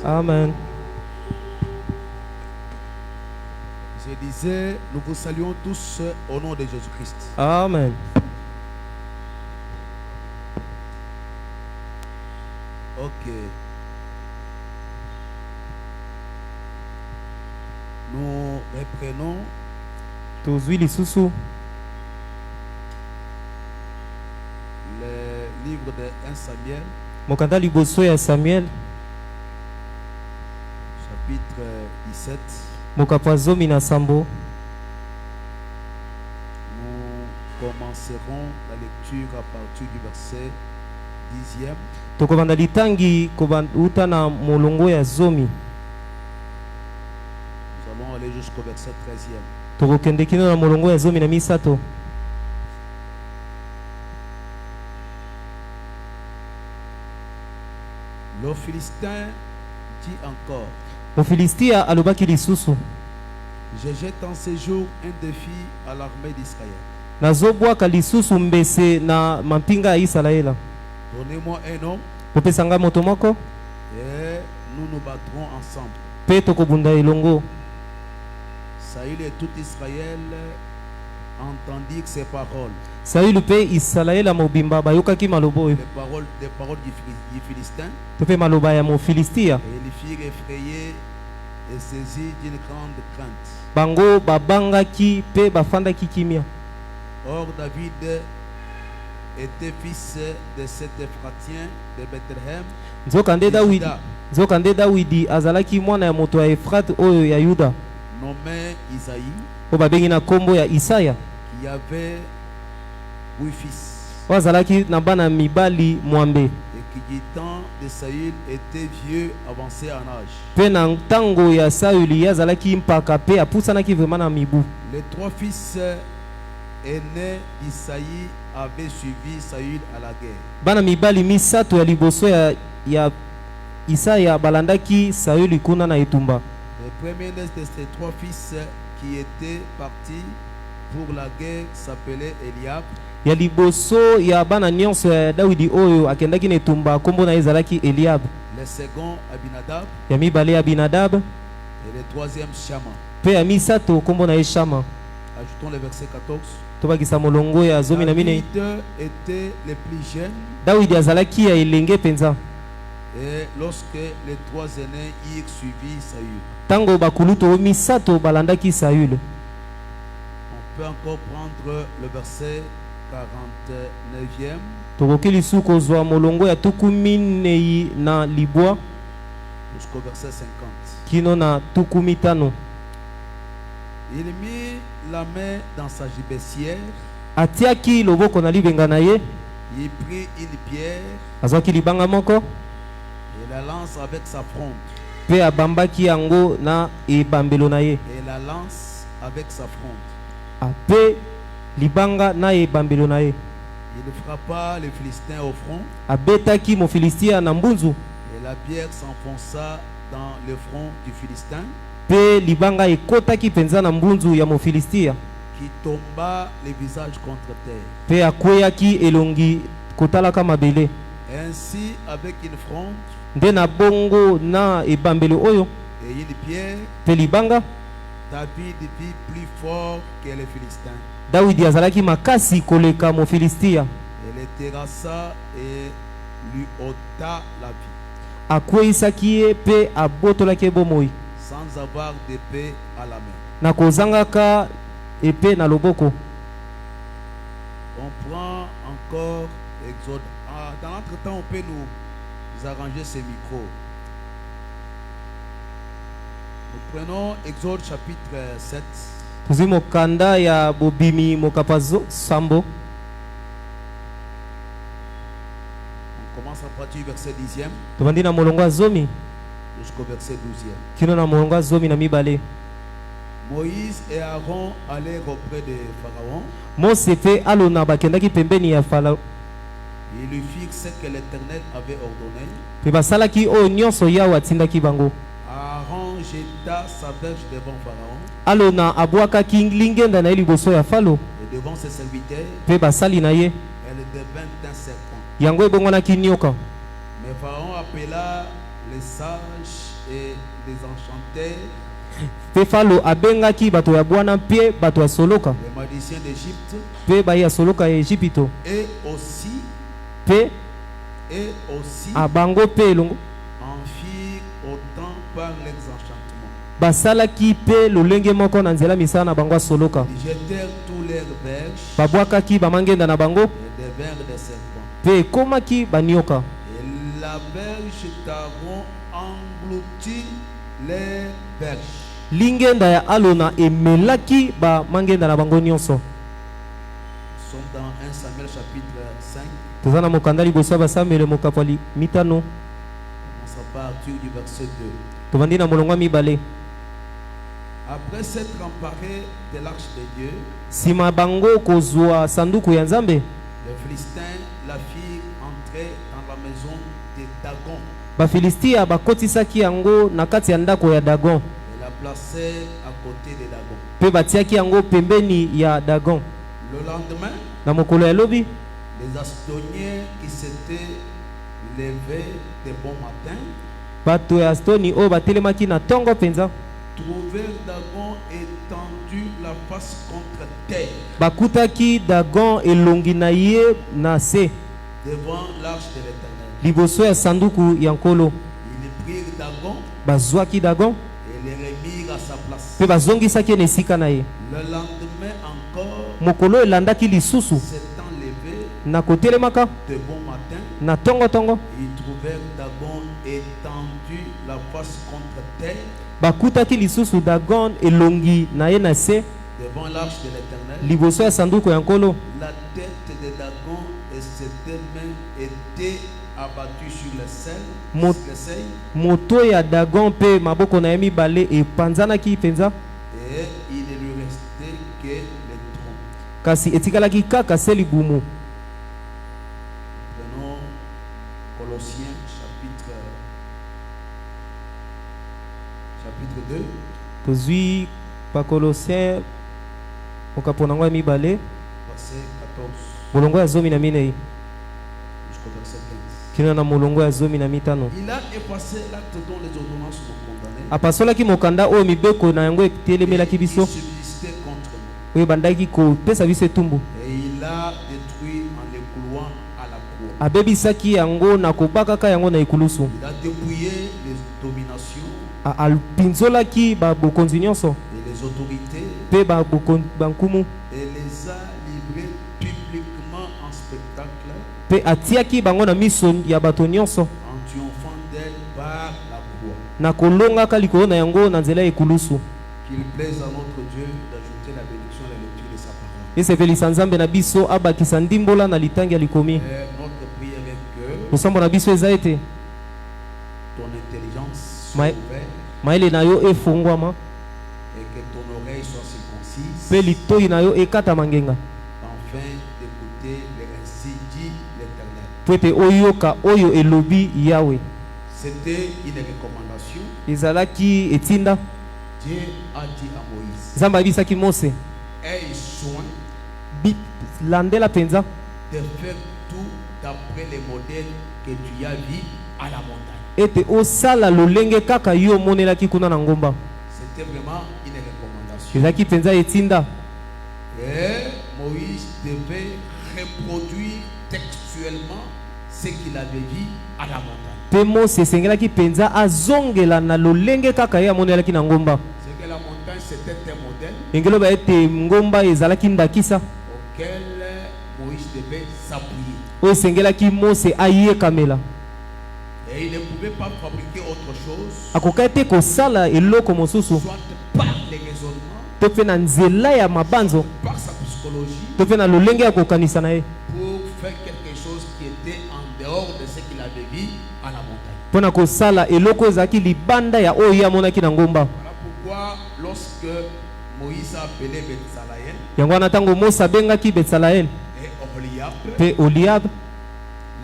Amen. Je disais, nous vous saluons tous au nom de Jésus-Christ. Amen. Ok. Nous reprenons Tozwi lisusu le livre de 1 Samuel, mokanda liboso ya Samuel chapitre 17. mokapwa zomi na sambo. Nous commencerons la lecture à partir du verset 10e. Tokobanda litangi kobanda na molongo ya zomi. Nous allons aller jusqu'au verset 13e. Tokokende kino na molongo ya zomi na misato. Le Philistin dit encore: Mofilistia alobaki lisusu, je jette en ce jour un défi à l'armée d'Israël. nazobwaka lisusu mbese na mampinga ya Israela. Donnez-moi un homme Popesanga moto moko et nous nous battrons ensemble. pe tokobunda elongo. Saül et tout Israël entendirent ces paroles, Saül pe Israela mobimba bayokaki maloba oyo, des paroles du Philistin, to pe maloba ya Mofilistia. et ils firent effrayés et saisis d'une grande crainte. Bango babangaki pe bafandaki kimia. Or David était fils de cet Ephratien de Bethléem, Nzokande Dawidi azalaki mwana ya moto ya Efrat oyo ya Yuda, nommé Isaïe, o babengi na kombo ya Isaya, qui avait 8 fils, o azalaki na bana mibali mwambe, et qui du temps de Saül était vieux, avancé en âge. pe na ntango ya Sauli azalaki mpaka pe apusanaki vraiment na mibu. Les 3 fils aînés d'Isaïe avaient suivi Saül à la guerre. Bana mibali misato ya liboso ya Isaya balandaki Sauli kuna na etumba. Le premier de ces 3 fils qui étaient partis pour la guerre s'appelait Eliab. Ya liboso ya bana nyonso ya Dawidi oyo akendaki na etumba kombo na ezalaki Eliab. Le second Abinadab. Ya mibale Abinadab. Et le troisième Shama. Pe ya misato kombo na Shama. Ajoutons le verset 14. Tobakisa molongo ya zomi na mine. David était le plus jeune. Dawidi azalaki ya elenge penza. Et lorsque les 3 aînés eurent suivi Saül. Tango bakuluto misato balandaki Saül. On peut encore prendre le verset 49e. Tokoki lisusu kozwa molongo ya tuku minei na libwa Jusqu'au verset 50. kino na tuku mitano. Il mit la main dans sa gibecière. Atiaki loboko na libenga na ye. Il prit une pierre Azwaki libanga moko et la lance avec sa fronde. pe abambaki yango na ebambelo na ye. Et la lance avec sa fronde. Ape libanga na ebambelo na ye. Il frappa les Philistins au front. Abetaki Mofilistia na mbunzu. Et la pierre s'enfonça dans le front du Philistin, Pe libanga ekotaki penza na mbunzu ya Mofilistia. qui tomba le visage contre terre. Pe akweyaki elongi kotalaka mabele. Ainsi, avec une fronde Nde na bongo na ebambelo oyo et une pierre, pe libanga, David vit plus fort que les Philistins. Dawidi azalaki makasi koleka Mofilistia. Et le terrassa et lui ôta la vie, Akweyisaki ye pe abotolaki bomoi sans avoir d'épée à la main. na kozangaka epe na loboko. On prend encore Exode. Dans l'entretemps, on peut nous arranger ces micros. Nous prenons Exode chapitre 7. Tuzwi mokanda ya bobimi mokapazo sambo. On commence à partir du verset 10e Tobandi na molongo ya zomi jusqu'au verset 12e. kino na molongo ya zomi na mibale. Moïse et Aaron allèrent auprès de Pharaon. Mose pe alona bakendaki pembeni ya Farao. Ils lui firent ce que l'Éternel avait ordonné. Pe basalaki oyo nyonso Yawe atindaki bango. Aaron jeta sa verge devant Pharaon Alona abwakaki lingenda na ye liboso ya Falo. et devant ses serviteurs, Pe basali na ye elle devint un serpent. yango ebongwanaki nyoka. Mais Pharaon appela les sages et les enchanteurs, Mpe Falo abengaki bato ya bwana mpe bato ya soloka les magiciens d'Égypte, mpe baye ya soloka ya Ejipito et aussi abango mpe elongo en firent autant par leurs enchantements. basalaki mpe lolenge moko na nzela misala na bango ya soloka. Ils jetèrent tous leurs verges Babwakaki bamangenda na bango et devinrent des serpents. mpe ekomaki banioka. Et la verge d'Aaron engloutit les verges. Lingenda ya Alona emelaki bamangenda na bango nyonso. Nous sommes dans 1 Samuel chapitre 5. Toza na mokanda liboso ya basamuele mokapwali mitano. On s'en part à partir du verset 2. Tovandi na molongo ya mibale. Après s'être emparé de l'arche de Dieu, Sima bango kozwa sanduku ya Nzambe, les Philistins la firent entrer dans la maison de Dagon Bafilistia bakotisaki yango na kati ya ndako ya Dagon. et la placèrent à côté de Dagon. Pe batiaki yango pembeni ya Dagon. Le lendemain, Na mokolo ya lobi, les Asdoniens qui s'étaient levés de bon matin bato ya Astoni oyo batelemaki na tongo penza, trouvèrent Dagon étendu la face contre terre bakutaki Dagon elongi na ye na se devant l'arche de l'Éternel. liboso ya sanduku ya nkolo. Ils prirent Dagon Bazwaki Dagon et les remirent à sa place. pe bazongisaki ye na esika na ye. Le lendemain encore, Mokolo elandaki lisusu s'étant levé na kotelemaka de bon matin, na tongo, ils trouvèrent Dagon étendu la face contre terre bakutaki lisusu Dagon elongi na ye na se devant l'arche de l'Éternel. liboso ya sanduku ya nkolo. La tête de Dagon et ses deux mains étaient abattues sur le sel, Mo- sur le seuil, Moto ya Dagon pe maboko na ye mibale epanzanaki penza, et il ne lui restait que le tronc. kasi etikalaki kaka se libumu. Prenons Colossiens chapitre 2, Tozwi Bakolosien okapo nango ya mibale verset 14 molongo ya zomi na minei jusqu'au verset 15. kino na molongo ya zomi na mitano. Il a effacé l'acte dont les ordonnances sont condamnées. Apasolaki mokanda oyo mibeko na yango etelemelaki Il biso subsistait contre nous. oyo ebandaki kopesa biso etumbu. Et il l'a détruit en le clouant à la croix. Abebisaki yango na kobakaka yango na ekulusu. Il a dépouillé les dominations Alpinzolaki babokonzi nyonso et les autorités pe bankumu et les a livrés publiquement en spectacle pe atiaki bango na miso ya bato nyonso en triomphant d'elle par la croix. na kolongaka likolo na yango na nzela ya ekulusu. Qu'il plaise à notre Dieu d'ajouter la bénédiction à la lecture de sa parole. Esepelisa Nzambe na biso abakisa ndimbola na litangi ya likomi. Et notre prière est que Kosambo na biso eza ete ton intelligence soit Ma- ouverte maele na yo efungwama et que ton oreille soit circoncise pe litoi na yo ekata mangenga afin d'écouter les ainsi dit l'Éternel. po ete oyoka oyo elobi Yawe. C'était une recommandation. Ezalaki etinda Dieu a dit à Moïse, Nzambe abisaki Mose aie soin landela penza de faire tout d'après les modèles que tu as vus à la montagne. ete osala lolenge kaka yo omonelaki kuna na ngomba. C'était vraiment une recommandation. Ezalaki penza etinda Et Moïse devait reproduire textuellement ce qu'il avait vu à la montagne. pe Mose esengelaki penza azongela na lolenge kaka ye amonelaki na ngomba. C'est que la montagne c'était un modèle Engeloba ete ngomba ezalaki ndakisa auquel Moïse devait s'appuyer. oyo esengelaki Mose ayekamela. Et il ne pouvait pas fabriquer autre chose, Akokai te kosala eloko mosusu soit par les raisonnements, to pe na nzela ya mabanzo par sa psychologie, to pe na lolenge ya kokanisa na ye pour faire quelque chose qui était en dehors de ce qu'il avait vu à la montagne. mpo na kosala eloko ezalaki libanda ya oyo ye amonaki na ngomba. Voilà pourquoi lorsque Moïse a appelé Bethsalaël Yango wana ntango Mose abengaki Betsalael et Oholiab, pe Oliab,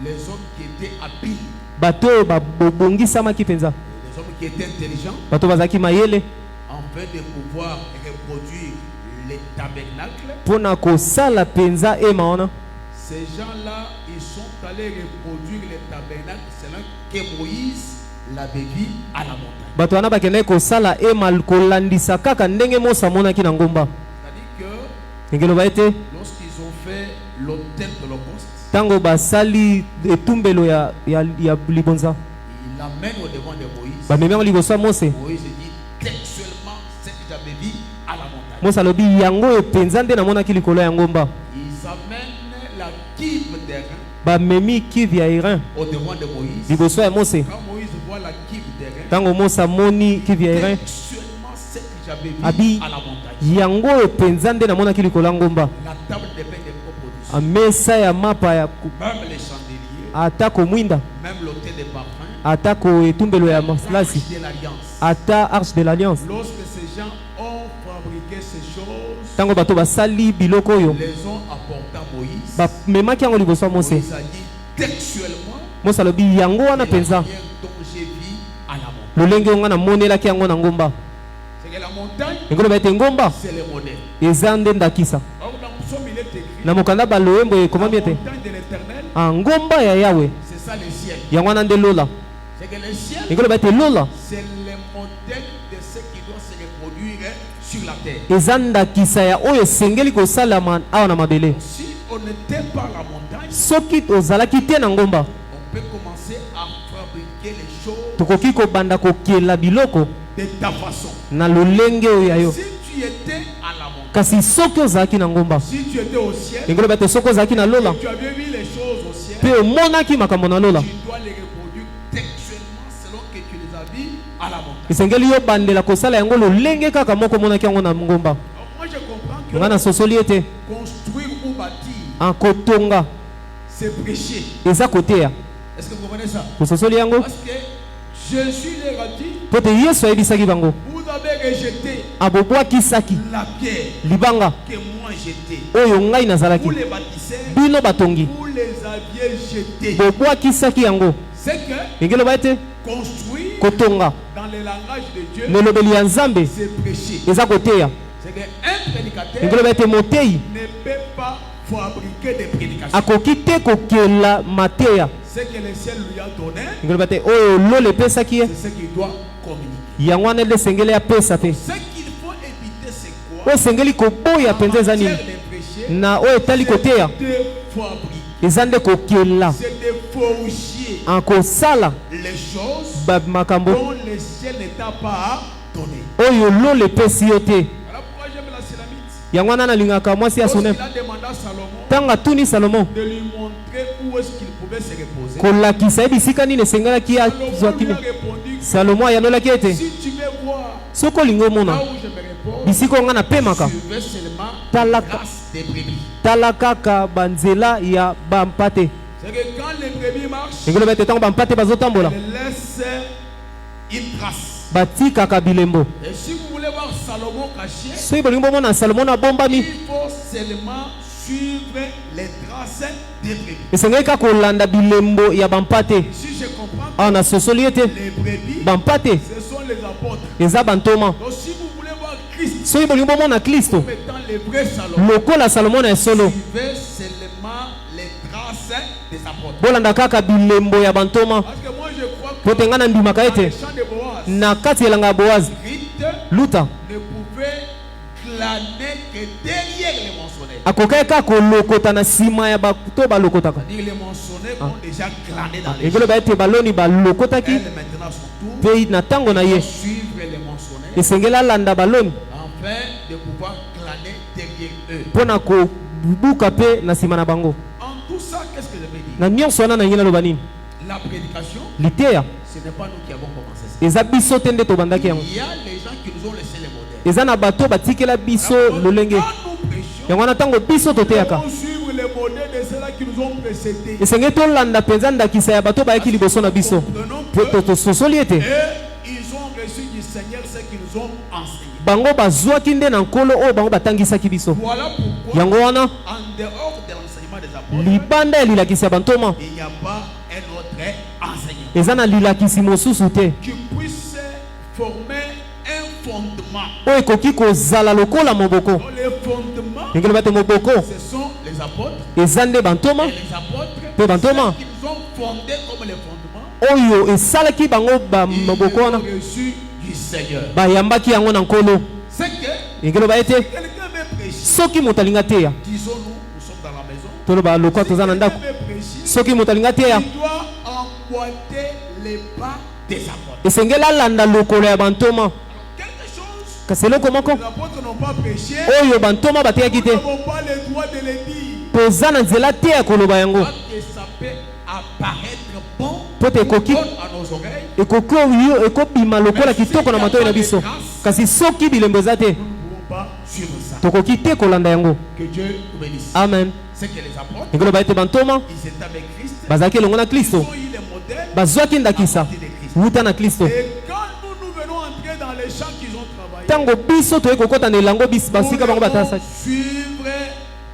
les hommes qui étaient habiles, bato oyo babongisamaki penza, les hommes qui étaient intelligents, bato bazalaki mayele afin de pouvoir reproduire les tabernacles, mpo na kosala penza ema wana. ces gens-là, ils sont allés reproduire les tabernacles selon que Moïse l'avait vu à la montagne. bato wana bakendaki kosala emal kolandisa kaka ndenge Moïse amonaki na ngomba. C'est-à-dire que Ngeloba ete lorsqu'ils ont fait l'autel de l'Holocauste, tango basali etumbelo ya libonza il l'amène au devant de Moïse. bamemi liboso ya Mose. Moïse dit textuellement ce que j'avais vu à la montagne. Mose alobi yango epenza nde namonaki likolo ya ngomba. Ils amènent la kive d'airain Bamemi kive ya Irin au devant de Moïse. liboso ya Mose. Quand Moïse voit la kive d'airain, Tango Mose amoni kive ya Irin textuellement ce que j'avais vu abi à la montagne. yango epenza nde namonaki likolo ya ngomba. La table de pain des propositions, Amesa ya mapa ya même les chandeliers, ata komwinda même l'autel des parfums, ata ko etumbelo ya l'arche maslasi de l'alliance. ata arche de l'alliance. Lorsque ces gens ont fabriqué ces choses, Tango bato basali biloko oyo les ont apportés à Moïse. bamemaki yango liboso ya Mose. Moïse a dit textuellement Mose alobi yango wana la penza manière dont j'ai vu à la montagne. lolenge onga namonelaki yango na ngomba. C'est que la montagne, Engoloba ete ngomba c'est le modèle. eza nde ndakisa. Alors dans le psaume, il est écrit Na mokanda baloyembo la ekomami ete montagne de l'éternel, ngomba ya Yawe c'est ça le ciel. yango wana nde lola. C'est que le ciel, Engoloba ete lola c'est le modèle de ce qui doit se reproduire sur la terre. eza ndakisa ya oyo esengeli kosalama awa na mabele. Si on n'était pas la montagne, Soki ozalaki te na ngomba on peut commencer à fabriquer les choses tokoki kobanda kokela biloko de ta façon. na lolenge oyo ya yo. Si tu étais à la montagne, Kasi soki ozalaki na ngomba si tu étais au ciel, engoloba ete soki ozalaki na lola tu avais vu les choses au ciel, mpe omonaki makambo na lola tu dois les reproduire textuellement selon que tu les as vus à la montagne. esengeli yo bandela kosala yango lolenge kaka moko omonaki yango na ngomba. Alors moi je comprends que Nga nasosoli ete construire ou bâtir, kotonga c'est prêcher. eza koteya. Est-ce que vous comprenez ça? Kososoli yango Parce que Jésus leur a dit, po te Yesu ayebisaki bango vous avez rejeté abobwakisaki la pierre libanga que moi j'étais. oyo ngai nazalaki Vous les bâtisseurs, bino batongi vous les aviez jetés. bobwakisaki yango. C'est que Engeloba ete construire kotonga dans le langage de Dieu, na elobeli ya Nzambe c'est prêcher. eza koteya. C'est qu'un prédicateur Engoloba ete motei ne peut pas fabriquer des prédications. akoki te kokela mateya. Ce que le ciel lui a donné, Engoloba te oyo lola epesaki ye c'est ce qu'il doit communiquer. yango wana nde esengeli apesa te. Ce qu'il faut éviter, c'est quoi? oyo esengeli koboya En mpenza eza matière nini de prêcher, na oyo etali koteya c'est de fabriquer, eza nde kokela c'est de forger akosala les choses makambo dont le ciel ne t'a pas donné. oyo lola epesi yo te. Voilà pourquoi j'aime la Sélamite. Yango wana nalingaka mwasi ya Lorsqu'il Sunem a demandé à Salomon ntango atuni Salomo de lui montrer où est-ce qu'il pouvait se reposer, kolakisa ye bisika nini esengelaki Salomon azwa lui kimia. a répondu, Salomo ayanolaki ete si tu veux voir soki olingi omona là où je me repose, bisika oyo ngai napemaka tu veux seulement Talaka. grâce des brebis. tala kaka banzela ya bampate. C'est que quand les brebis marchent, engoloba ete ntango bampate bazotambola elles laissent une trace. batikaka bilembo. Et si vous voulez voir Salomon caché, soki bolingi bomona Salomo abombami il faut seulement suivre les traces des brebis. esengeli kaka kolanda bilembo ya bampate. Si je comprends, awa nasosoli ete les brebis, bampate ce sont les apôtres. eza bantoma. Donc si vous voulez voir Christ soki bolingi bomona Kristo comme étant le vrai Salomon, lokola Salomo na esolo suivez seulement les traces des apôtres. bolanda kaka bilembo ya bantoma. Parce que moi je crois po te que ngai nandimaka dans le ete champ de Boaz, na kati ya elanga ya Boazi Ruth luta ne pouvait glaner que derrière les monsonnaires. akokaki kaka kolokota na nsima ya bato balokotaka. C'est-à-dire les monsonnaires ont déjà glané dans les champs. engoloba ete baloni balokotaki Elle maintenant son tour mpe na ntango na ye suivre les monsonnaires esengeli alanda baloni afin de pouvoir glaner derrière eux. mpo na kobuka mpe na nsima na bango. En tout ça, qu'est-ce que je veux dire? Na nyonso wana na ngai naloba nini La prédication, liteya ce n'est pas nous qui avons commencé ça. eza biso te nde tobandaki yango. Il y a les gens qui nous ont laissé les modèles. eza na bato batikela biso Alors, lolenge quand nous prêchons, yango wana ntango biso nous toteyaka devons suivre les modèles de ceux-là qui nous ont précédés. esengeli tolanda mpenza ndakisa ya bato bayaki liboso na biso Comprenons mpo que tososoli ete et ils ont reçu du Seigneur ce qu'ils nous ont enseigné. bango bazwaki nde na nkolo oyo bango batangisaki biso. Voilà pourquoi, yango wana en dehors de l'enseignement des apôtres, libanda ya lilakisi ya bantoma il n'y a pas un autre enseignement eza na lilakisi mosusu te qui puisse former un fondement. oyo ekoki kozala lokola moboko. Donc, les fondements, engelo bate moboko ce sont les apôtres. eza nde bantoma Et les apôtres, Pe bantoma. ceux qui nous ont fondés comme les fondements, oyo esalaki bango ba Ils maboko l'ont wana reçu du Seigneur. bayambaki yango na nkolo. C'est que Ekeloba ete quelqu'un veut prêcher. soki moto alinga teya Disons-nous, nous sommes dans la maison. toloba lokwa Si toza na quelqu'un ndako veut prêcher, soki moto alinga teya il doit emboîter les pas des apôtres. esengeli alanda lokolo ya bantoma. Quelque chose Kasi eloko moko que les apôtres n'ont pas prêché, oyo bantoma bateyaki nous te n'avons pas le droit de le dire. toza na nzela te ya koloba yango Parce que ça peut apparaître bon po te ekoki à nos oreilles. ekoki oyo ekobima lokola kitoko na matoi na biso, kasi soki bilembo eza te Nous ne pouvons pas suivre ça. tokoki te kolanda yango. Que Dieu nous bénisse. Amen. C'est que les apôtres, ekoloba ete bantoma ils étaient avec Christ. bazalaki elongo na Ils kristo, ont eu les modèles bazwaki ndakisa à partir de Christ. wuta na kristo. Et quand nous venons entrer dans les champs qu'ils ont travaillé, ntango biso toyei kokɔta na elango basika bango nous devons batasaki, suivre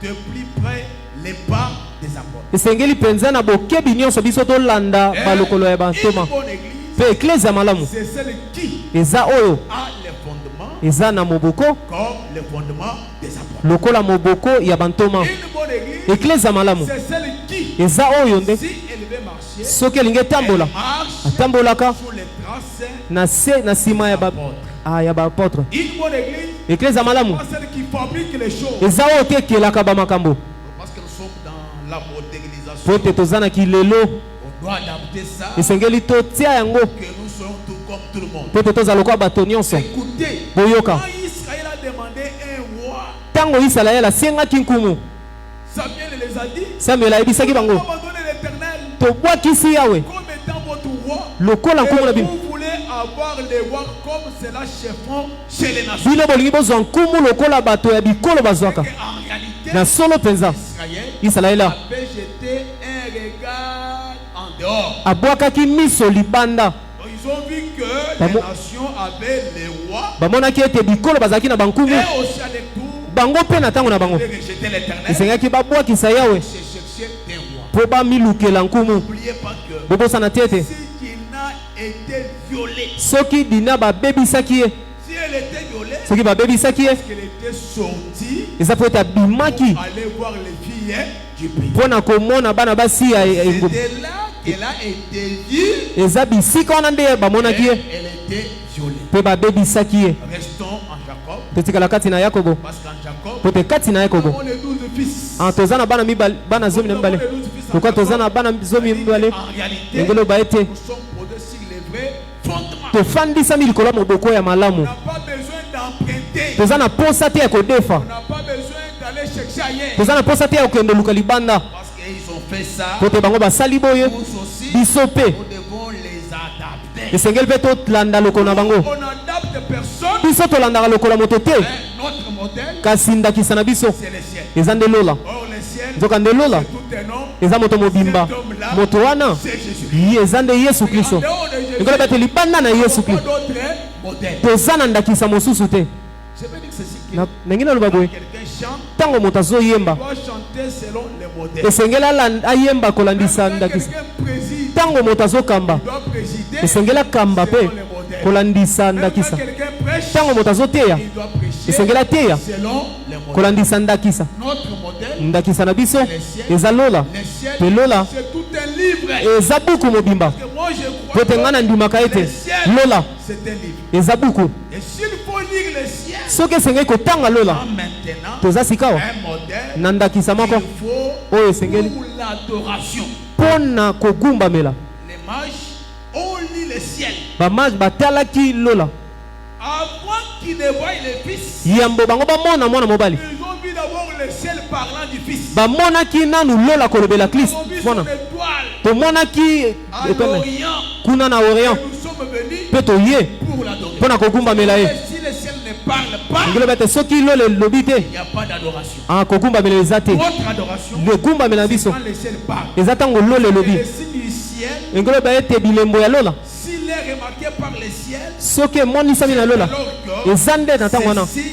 de plus près les pas des apôtres. esengeli mpenza na bokebi nyonso biso tolanda Et balokolo ya une bantoma. bonne église, Mpe eklezia malamu c'est celle qui eza oyo a les fondements eza na moboko comme les fondements des apôtres. lokola moboko ya bantoma. Une bonne église, eklezia malamu c'est celle qui, eza oyo nde si elle veut marcher, soki elingi etambola elle marche atambolaka sur les traces na se na nsima ya d'apôtres. baapôtre. Une bonne église, eklezia malamu pas celle qui fabrique les choses. eza oyo te ekelaka bamakambo, Parce que nous sommes dans la modernisation. po te toza na kilelo, On doit adapter ça, esengeli totia yango que nous soyons tout comme tout le monde. po te toza lokola bato nyonso. Écoutez, Boyoka. quand Israël a demandé un roi, Ntango Isalaele asiengaki nkumu, Samuel les a dit, Samuel ayebisaki vous bango abandonnez l'éternel tobwakisi Yawe comme étant votre roi. lokola nkumu na Et bino. vous voulez avoir les rois comme cela chez font chez les nations. Bino bolingi bozwa nkumu lokola bato ya bikolo bazwaka. Et en réalité, Na solo mpenza Israël Isalaele avait jeté un regard en dehors. abwakaki miso libanda, Donc, ils ont vu que Bamo- les nations avaient les rois bamonaki ete bikolo bazalaki na bankumu, et aussi à l'étour, bango mpe na ntango na bango de rejeter l'éternel. esengaki babwakisa Yawe C'est chercher des rois. mpo bamilukela nkumu. N'oubliez pas que Bobosana te ete si Dina était violée, soki Dina babebisaki ye, si elle était violée, soki babebisaki ye qu'elle était sortie eza po ete abimaki pour aller voir les filles du pays. mpo na komona bana basi ya engumba. C'était là qu'elle a été vue Eza bisika wana nde bamonaki et ye elle était violée. mpe babebisaki ye. Restons en Jacob, Totikala kati na Yakobo, parce qu'en Jacob, po te kati na nous Yakobo avons les 12 fils. toza na bana zomi na Nous avons mibale, les 12 fils en lokwa toza Jacob. na bana zomi na mibale. En réalité, Engelo ba ete nous sommes posés sur les vrais fondements. tofandisami likolo ya moboko ya On malamu, n'a pas besoin d'emprunter. toza na posa te ya kodefa, On n'a pas besoin d'aller chercher ailleurs. toza na posa te ya kokende luka libanda, Parce qu'ils ont fait ça. po te bango basali boye Nous aussi, biso mpe nous devons les adapter. esengeli mpe tolanda lokolo na bango. On n'adapte personne. Biso tolandaka lokolo ya moto te, Mais notre modèle, kasi ndakisa na biso c'est le ciel. eza nde lola. Or, le ciel, Nzoka nde lola c'est tout un homme. eza moto mobimba, moto wana C'est Jésus. ye eza nde Yesu Kristo. En dehors de Jésus, Engelo bete libanda na il n'y Yesu a pas Kristo d'autre modèle. toza na ndakisa mosusu te. Je veux dire ceci. Que Ndenge naloba boye, quelqu'un chante, ntango moto il azoyemba doit chanter selon les modèles. esengeli ayemba kolandisa Quand ndakisa. quelqu'un préside, Ntango moto azokamba il doit présider esengeli akamba selon mpe les modèles. kolandisa Même quand ndakisa. quelqu'un prêche, Ntango moto azoteya il doit prêcher esengeli ateya selon les modèles. kolandisa ndakisa. Notre modèle, Ndakisa na biso eza lola le ciel, mpe lola c'est tout un livre. eza buku mobimba. Parce que moi je Po crois te nga na ndimaka que ete le ciel, lola c'est un livre. eza buku. Et s'il faut lire le ciel, Soki esengeli kotanga lola maintenant, toza sikawa un modèle na ndakisa qu'il moko faut oyo esengeli pour l'adoration. mpo na kogumbamela. Les mages ont lu le ciel. Bamage batalaki lola Avant qu'ils ne voient le Fils, yambo bango bamona mwana mobali, ils ont vu d'abord le ciel parlant du Fils. bamonaki nanu lola kolobela Ils Kristo ont vu son mwana, étoile tomonaki à epeme l'Orient. kuna na Orient Et nous sommes venus mpe toye pour l'adorer. mpo na kogumbamela ye. Et si le ciel ne parle pas, Ngelo bete soki lola elobi te il n'y a pas d'adoration. kogumbamela eza te. Votre adoration, Legumbamela c'est biso quand le ciel parle. eza ntango lola Et elobi. le signe du ciel, Engelo ba ete bilembo ya lola s'il est remarqué par le ciel, soki emonisami na lola alors que eza nde na ntango wana ces signes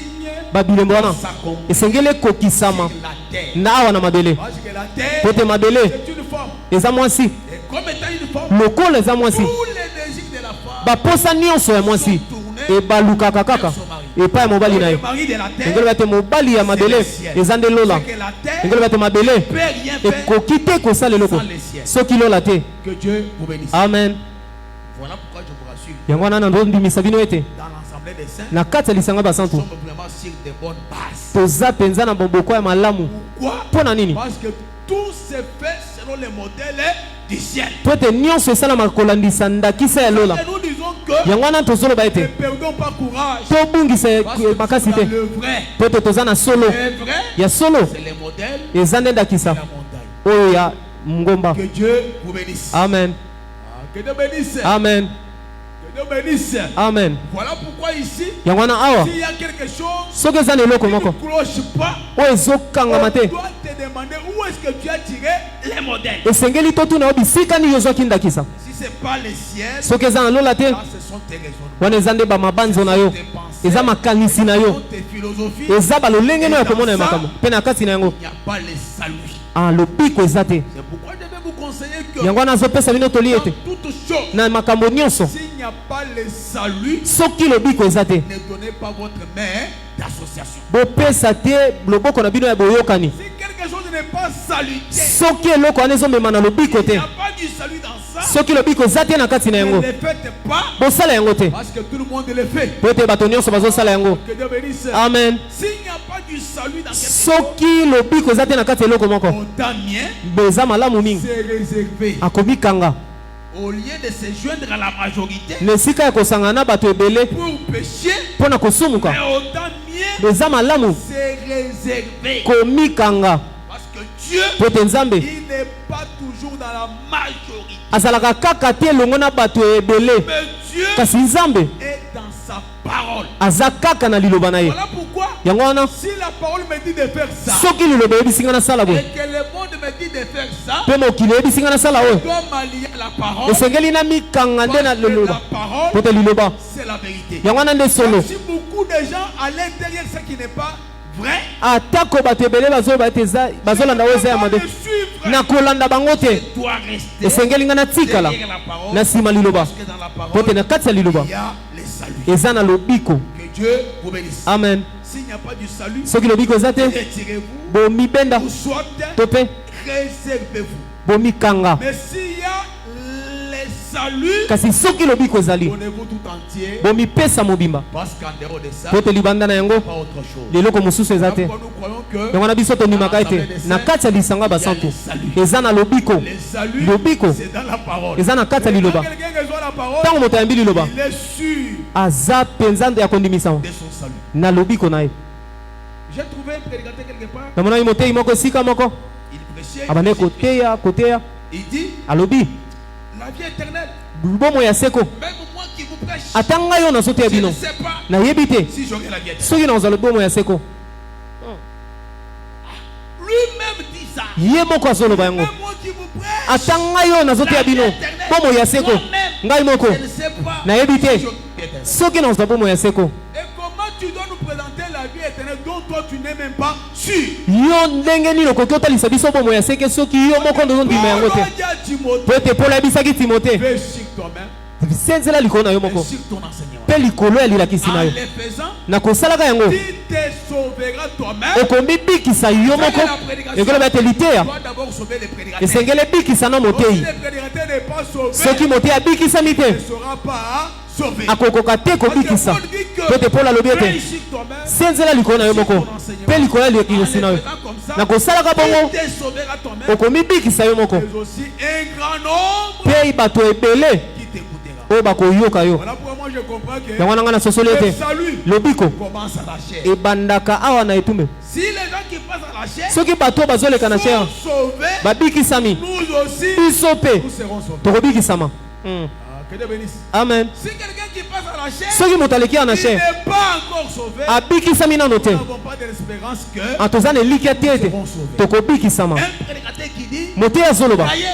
babilembo wana s'accomplissent esengeli ekokisama sur la terre. na awa na mabele. Parce que la terre, Po te mabele c'est une forme. eza mwasi, Et comme étant une forme, lokola eza mwasi, tous les désirs de la femme baposa nyonso ya mwasi ebalukaka kaka epai ya mobali na le ye. mari de la Engelo terre, bate mobali ya mabele eza nde lola. c'est que la terre Engelo bate mabele ne peut rien faire ekoki te kosala eloko sans le ciel. ciel. soki lola te. Que Dieu vous bénisse. Amen. Voilà pourquoi je vous rassure. Yango wana ndo ndimisa bino ete Dans l'assemblée des saints, na kati ya lisanga nous basantu sommes vraiment sur des bonnes bases. toza penza na bomboko ya malamu. Pourquoi? Pona nini? Parce que tout se fait selon les modèles du ciel. Po ete nyonso esalama kolandisa ndakisa ya lola. Et nous disons que Yango wana tozoloba ne ete perdons pas courage. tobungisa Parce que makasi dans te. le vrai, Po ete toza na solo le vrai, ya solo c'est les modèles eza nde de ndakisa la montagne. oyo ya ngomba. Que Dieu vous bénisse. Amen. Que Dieu bénisse. Amen. Que Dieu bénisse. Amen. Voilà pourquoi ici, Yango wana awa s'il y a quelque chose soki eza na eloko qui moko ne cloche pas, oyo on ezokangama te doit te demander où est-ce que tu as tiré les modèles. esengeli totuna yo bisika nini ozwaki ndakisa. Si ce n'est pas le ciel, soki eza na lola te là, ce sont tes raisonnements, wana eza nde bamabanzo na yo, tes pensées, eza makanisi na ce yo, sont tes philosophies. eza balolenge no ya komona ya makambo mpe na kati na yango Il n'y a pas le salut. lobiko eza te. C'est pourquoi je vais vous conseiller que yango wana azopesa bino toli dans ete toute chose, na makambo nyonso s'il n'y a pas le salut, soki lobiko eza te ne donnez pas votre main d'association. bopesa te loboko na bino ya boyokani. Si quelque chose n'est pas salutaire, soki eloko wana ezomema na lobiko il te n'y a pas du salut dans ça, soki lobiko eza te na kati na ne yango le faites pas bosala yango te parce que tout le monde le fait. po ete bato nyonso bazosala yango. Que Dieu bénisse. Amen. S'il n'y a pas du salut dans quelque chose, soki lobiko eza te na kati ya eloko moko autant mien, beza malamu mingi c'est réservé. akomikanga Au lieu de se joindre à la majorité na esika ya kosangana na bato ebele pour pécher, mpo na kosumuka mais autant mien, beza malamu c'est réservé. komikanga Parce que Dieu, po ete nzambe il n'est pas toujours dans la majorité. azalaka kaka te elongo na bato ebele Mais Dieu kasi nzambe est dans sa parole. aza kaka na liloba na ye. Voilà pourquoi, yango wana si la parole me dit de faire ça, soki liloba eyebisinga nasala et boye que le monde me dit de faire ça, mpe mokili eyebisinga nasala je oyo dois m'allier à la parole. esengeli na mikanga nde na Parce que liloba la parole, po te liloba c'est la vérité. yango wana nde solo. Même si beaucoup de gens à l'intérieur, ce qui n'est pas vrai, atako bato ebele bazoloba ete bazolanda oyo eza ya mabe ne suivre, na kolanda bango te je dois rester esengeli nga natikala derrière la parole. na nsima liloba Parce que dans la po te parole, na kati ya liloba il y a le salut. eza na lobiko. Que Dieu vous bénisse. Amen. S'il n'y a pas du salut, soki lobiko eza te retirez-vous bomibenda ou soit to mpe réservez-vous. bomikanga. Mais s'il y a le salut, kasi soki lobiko ezali donnez-vous tout entier. bomipesa mobimba Parce qu'en dehors de ça, po te libanda na yango pas autre chose. leloko mosusu eza te. Pourquoi nous croyons que yango na biso tondimaka ete na kati ya lisanga basantu eza na lobiko. le salut, lobiko c'est dans la parole. eza na kati ya Et quand liloba. quelqu'un reçoit la parole, ntango moto ayambi liloba il est sûr aza mpenza ya kondimisama de son salut. na lobiko na ye. J'ai trouvé un prédicateur quelque part, namonaki motei moko esika moko il prêchait, abandaki koteya il dit, alobi la vie éternelle, bomoi ya seko même moi qui vous prêche, ata ngai oyo nazoteya je ne bino sais pas nayebi te si j'aurai la vie éternelle. soki nazwa bomoi ya seko. Lui-même dit ça. ye moko azoloba yango Même moi qui vous prêche, ata ngai oyo nazoteya bino bomoi ya seko ngai moko je ne sais pas nayebi te si j'aurai la vie éternelle. soki nazwa bomoi ya seko. Et comment tu dois nous présenter la vie éternelle dont toi tu n'es même pas sûr? yo ndenge nini okoki otalisa biso bomoi ya seke soki yo moko ndozondima yango te. Paul a dit à Timothée, po ete polo ayebisaki timote fais sur toi-même senzela likolo na yo et moko sur ton enseignement. mpe likolo ya lilakisi En na yo les faisant, na kosalaka yango tu te sauveras toi-même. okomibikisa yo moko ekoloba ete Tu liteya dois d'abord sauver les prédicateurs. esengeli ebikisa na Donc, si motei. le prédicateur n'est pas sauvé, soki motei abikisami il ne te sera pas sauvé. akokoka te Parce que kobikisa. Paul dit que po ete polo alobi fais ete sur toi-même. senzela likolo na yo moko mpe likolo ya lilakisi na yo na kosalaka bongo Tu te sauveras toi-même. okomibikisa yo moko Mais aussi un grand nombre mpe bato ebele qui t'écoutera. oyo bakoyoka yo. Voilà pourquoi moi je comprends que yango na ngai nasosoli le ete salut lobiko commence à la chair. ebandaka awa na etumbe. Si les gens qui passent à la chair soki bato oyo bazoleka na sont chair sauvés, babikisami nous aussi, biso mpe nous serons sauvés. tokobikisama. Ah, que Dieu bénisse. Amen. Si quelqu'un qui passe à la chair, soki moto aleki awa na il chair n'est pas encore sauvé, abikisami nano te nous n'avons pas de l'espérance que toza na elikya te ete tokobikisama. un prédicateur qui dit, motei azoloba voyez,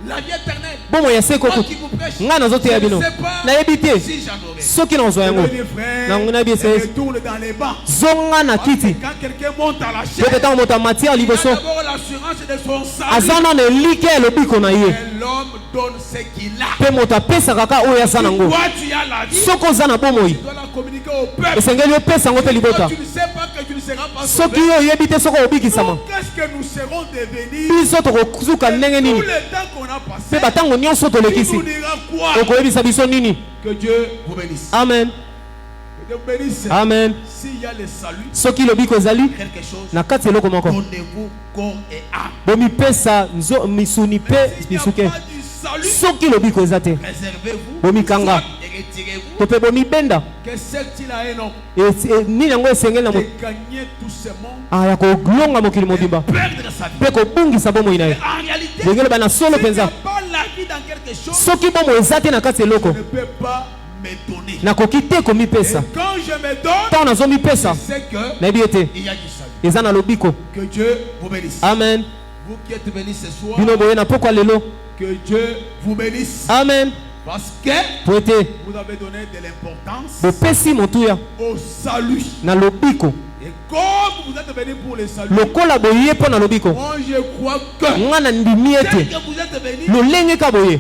la vie éternelle, bomoi ya seko moi qui vous prêche, ngai nazoteya je ne bino sais pas nayebi te si j'en aurai. soki nazwa yango Mes frères, nango nayebi ese retourne dans les bancs. zonga na Parce que kiti quand quelqu'un monte à la po chair, ete ntango moto amati ya il a liboso d'abord l'assurance de son salut. aza nano elikya ya lobiko na ye Et l'homme donne ce qu'il a. mpe moto apesaka kaka oyo aza nango. Toi, tu as la vie, soki oza na bomoi tu dois la communiquer au peuple. esengeli opesa yango mpe libota. Toi, tu ne sais pas que tu ne seras pas Soki sauvé. yo oyebi te soki obikisama. Qu'est-ce que nous serons devenus? Biso tokozuka ndenge Tout nini? le temps qu'on a passé, Mpe batango nyonso tu tolekisi. nous diras quoi? Okoyebisa biso nini? Que Dieu vous bénisse. Amen. Que Dieu vous bénisse. Amen. S'il y a le salut, Soki lobiko ezali quelque chose, na kati eloko moko. donnez-vous corps et âme. Bomipesa misuni mpe S'il n'y a misuke. pas du salut, Soki lobiko eza te. réservez-vous, Bomikanga. soit et retirez-vous. To mpe bomibenda. Que sert-il à un homme Nini yango esengeli na de gagner tout ce monde, ya kolonga mokili mobimba perdre sa vie? mpe kobungisa bomoi na ye. En réalité, Ndenge loba na solo s'il n'y a mpenza. pas la vie dans quelque chose, Soki bomoi eza te na kati eloko, je ne peux pas me donner. nakoki te Et komipesa. quand je me donne, Ntango nazomipesa, je sais que nayebi ete il y a du salut. eza na lobiko. Que Dieu vous bénisse. Amen. Vous qui êtes venus ce soir, Bino boye na pokwa lelo. que Dieu vous bénisse. Amen. Parce que Po ete vous avez donné de l'importance bopesi motuya au salut. na lobiko. Et comme vous êtes venus pour le salut, Lokola boye mpo na lobiko, moi je crois que nga na ndimi tel ete que vous êtes venus, lolenge ka boye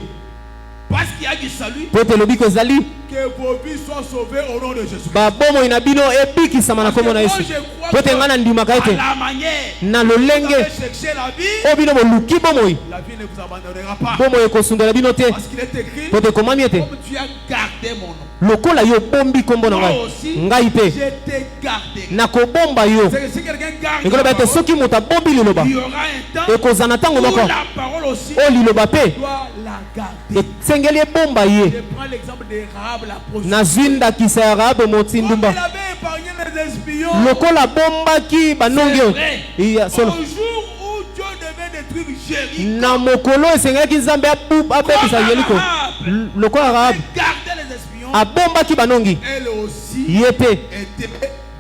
parce qu'il y a du salut, po ete lobiko ezali, que vos vies soient sauvées au nom de Jésus. babomoi na bino ebikisama na kombo na Yesu. Po ete nga na ndimaka À ete la manière na vous lolenge avez cherché la vie, oyo bino boluki bomoi, la vie ne vous abandonnera pas. bomoi ekosundela bino te. Parce qu'il est écrit, Po ete ekomami ete comme tu as gardé mon nom, lokola yo bombi kombo na moi ngai, aussi, ngai je mpe t'ai gardé. nakobomba yo. C'est que si quelqu'un garde ekoloba la ete parole, soki moto abombi liloba, il y aura un temps ekozala na ntango où moko la parole aussi oyo liloba mpe doit la garder. esengeli ebomba ye. Je prends l'exemple de Rahab la prostituée. Nazwi ndakisa ya Rahabe motsi Comme ndumba, il avait épargné les espions, lokola abombaki banongi c'est oyo. vrai. Iya, Au solo. jour où Dieu devait détruire Jéricho, Na mokolo esengaki nzambe abebisa Yeriko, lokola Rahabe garder les espions, abombaki banongi, elle aussi ye mpe était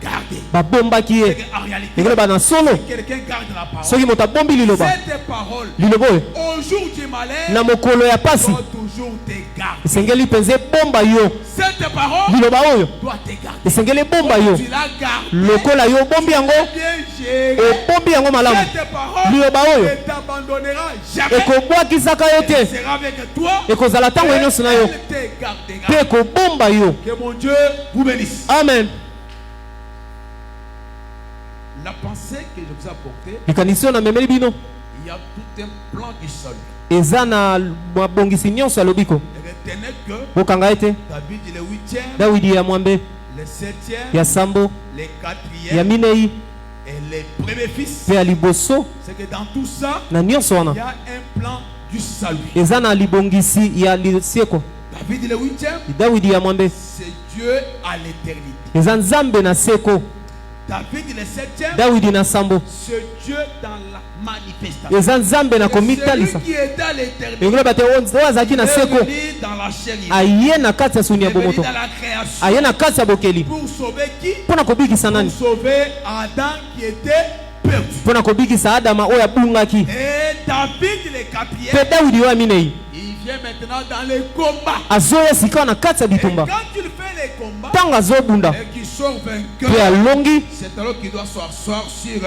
gardée. babombaki C'est ye. qu'en réalité, ekoloba na solo, quelqu'un garde la parole. soki moto abombi liloba, Cette parole, liloba oyo au jour du malheur, na mokolo ya pasi doit toujours te garder. esengeli mpenza ebomba yo. Cette parole Liloba oyo doit te garder. esengeli ebomba yo, Tu la gardes. lokola yo obombi yango, Bien géré. obombi yango malamu. Cette parole Liloba oyo ne t'abandonnera jamais. ekobwakisaka yo Elle te, sera avec toi. ekozala ntango nyonso na yo, Elle te gardera. mpe ekobomba yo. Que mon Dieu vous bénisse. Amen. La pensée que je vous ai apportée, likanisi oyo namemeli bino il y a tout un plan du salut. eza na mabongisi nyonso ya lobiko. Et retenez que Bokanga ete David le 8e, Dawidi ya mwambe, le 7e, ya sambo, le ya 4e minei et les premiers fils. mpe ya liboso, C'est que dans tout ça, na nyonso il wana y a un plan du salut. eza na libongisi ya lisieko. David le 8e, Dawidi ya mwambe c'est Dieu à l'éternité. eza nzambe na seko. David le 7e, Dawidi na sambo c'est Dieu dans la manifestation. eza nzambe na Et celui komitalisa. qui est à l'éternité ekoloba te oyo azalaki na est seko, venu dans la chair. aye na kati ya suni Il ya est venu bomoto, dans la création. aye na kati ya bokeli Pour sauver qui? mpo na kobikisa Pour nani? sauver Adam qui était perdu. Mpo na kobikisa Adama oyo abungaki. Et David le Mpe 4e, Dawidi oyo ya minei il vient maintenant dans les combats. azoya sika na kati ya Et bitumba, quand il fait les combats ntango azobunda et qu'il sort mpe vainqueur, alongi, c'est alors qu'il doit s'asseoir sur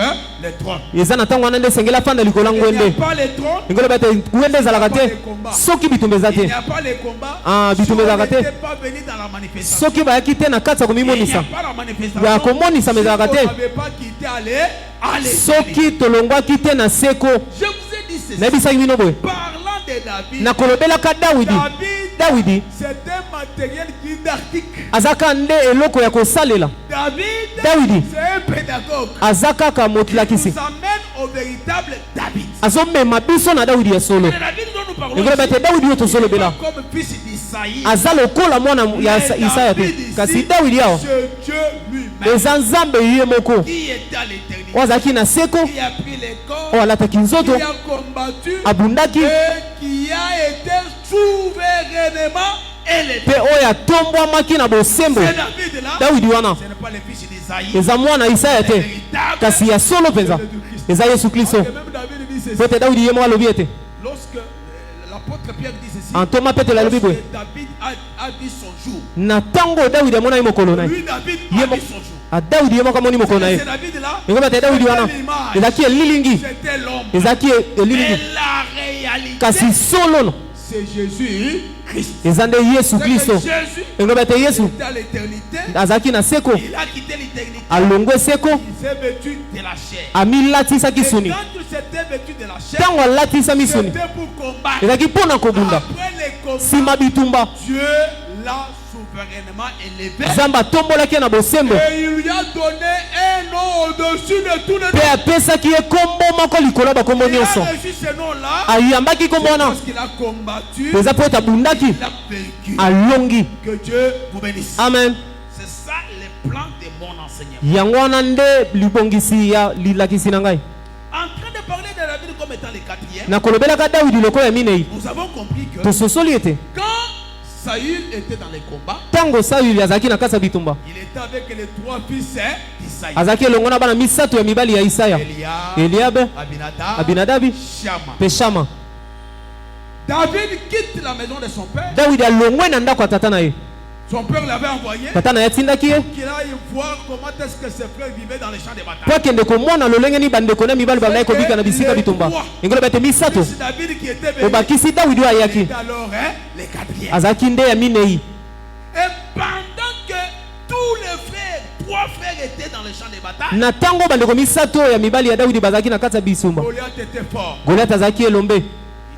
le trône. eza na ntango wana nde esengeli afanda likolo ya Il n'y a ngwende. pas les trônes, Ekoloba ete ngwende ezalaka te soki bitumba eza il n'y te, a pas les combats. Ah, Si bitumba on ezalaka te. n'était pas venu dans la manifestation, soki bayaki te na kati ya il n'y a komimonisa, pas la manifestation. ya komonisa ezalaka Si on te. n'avait pas quitté aller, Soki tolongwaki te na seko. je vous ai dit ceci. Nayebisaki bino boye, Parlant de David, nakolobelaka Dawidi. Dawidi c'est un matériel didactique. azaka nde eloko ya kosalela. David, C'est un pédagogue. aza kaka Il motilakisi, nous amène au véritable David. azomema biso na Dawidi ya solo. Le David dont nous parlons ekoloba ici, ete Dawidi oyo il n'est tosolobela pas comme fils d'Isaïe. aza lokola mwana ya Isaya te, kasi Dawidi awa c'est Dieu lui-même eza nzambe ye moko qui était à l'éternité, oyo azalaki na seko, qui a pris les corps, oyo alataki nzoto, qui a combattu abundaki, et qui a été souverainement élevé. mpe oyo atombwamaki na bosembo. C'est David là. Dawidi wana Ce n'est pas le fils d'Isaïe. eza mwana Isaya te, kasi ya solo mpenza eza Yesu Kristo. Parce que même David dit ceci. Po ete Dawidi ye moko alobi ete Lorsque l'apôtre Pierre dit ceci, antoma Petelo alobi boye, lorsque David a dit son jour, na ntango oyo Dawidi amonaki mokolo na ye, lui David Ye a mo- dit son jour. Dawidi ye moko amoni mokolo na ye, C'est David là, ekoloba ete Dawidi wana ezalaki elilingi, c'était l'homme. ezalaki elilingi, Mais la réalité, kasi solo no c'est Jésus Christ. eza nde Yesu Kristo. Jésus Englobe ete Yesu dans l'éternité. azalaki na seko, Il a quitté l'éternité. alongwe seko, Il s'est vêtu de la chair. amilatisaki Et soni. quand il s'était vêtu de la chair, Ntango alatisami soni, c'était pour combattre. ezalaki mpona kobunda. Après les combats, Nsima bitumba, Dieu l'a souverainement élevé. Nzambe atombolaki ye na bosembo, Et il lui a donné un nom au-dessus de tous les mpe noms. apesaki ye kombo moko likolo ya bakombo Il nyonso. a reçu ce nom-là Ayambaki kombo wana parce qu'il a combattu, eza po ete abundaki, il a vaincu. alongi. Que Dieu vous bénisse. Amen. C'est ça le plan de mon enseignement. Yango wana nde libongisi ya lilakisi na ngai. En train de parler de la Bible comme étant le quatrième, Na kolobelaka Dawidi lokola ya minei, nous avons compris que tososoli ete quand Saül était dans les combats, ntango Sauli azalaki na kati ya bitumba, il était avec les trois fils d'Isaïe. azalaki elongo na bana misato ya mibali ya Isaya, Eliabe, Abinadab, Abinadabi, Shama. mpe Shama. David quitte la maison de son père. Dawidi alongwe na ndako ya tata na ye. Son père l'avait envoyé Tata na ye atindaki ye qu'il aille voir comment est-ce que ses frères vivaient dans les champs de po bataille. akende komona lolenge ni bandeko na mibali bazalaki kobika na bisika bitumba. Engoloba ete misato Fils David qui était venu, obakisi Dawidi oyo il ayaki, était alors les quatrièmes. azalaki nde ya minei. Et pendant que tous les frères, trois frères étaient dans les champs de bataille, Na ntango bandeko misato ya mibali ya Dawidi bazalaki na kati ya bisumba, Goliath était fort. Goliath azalaki elombe.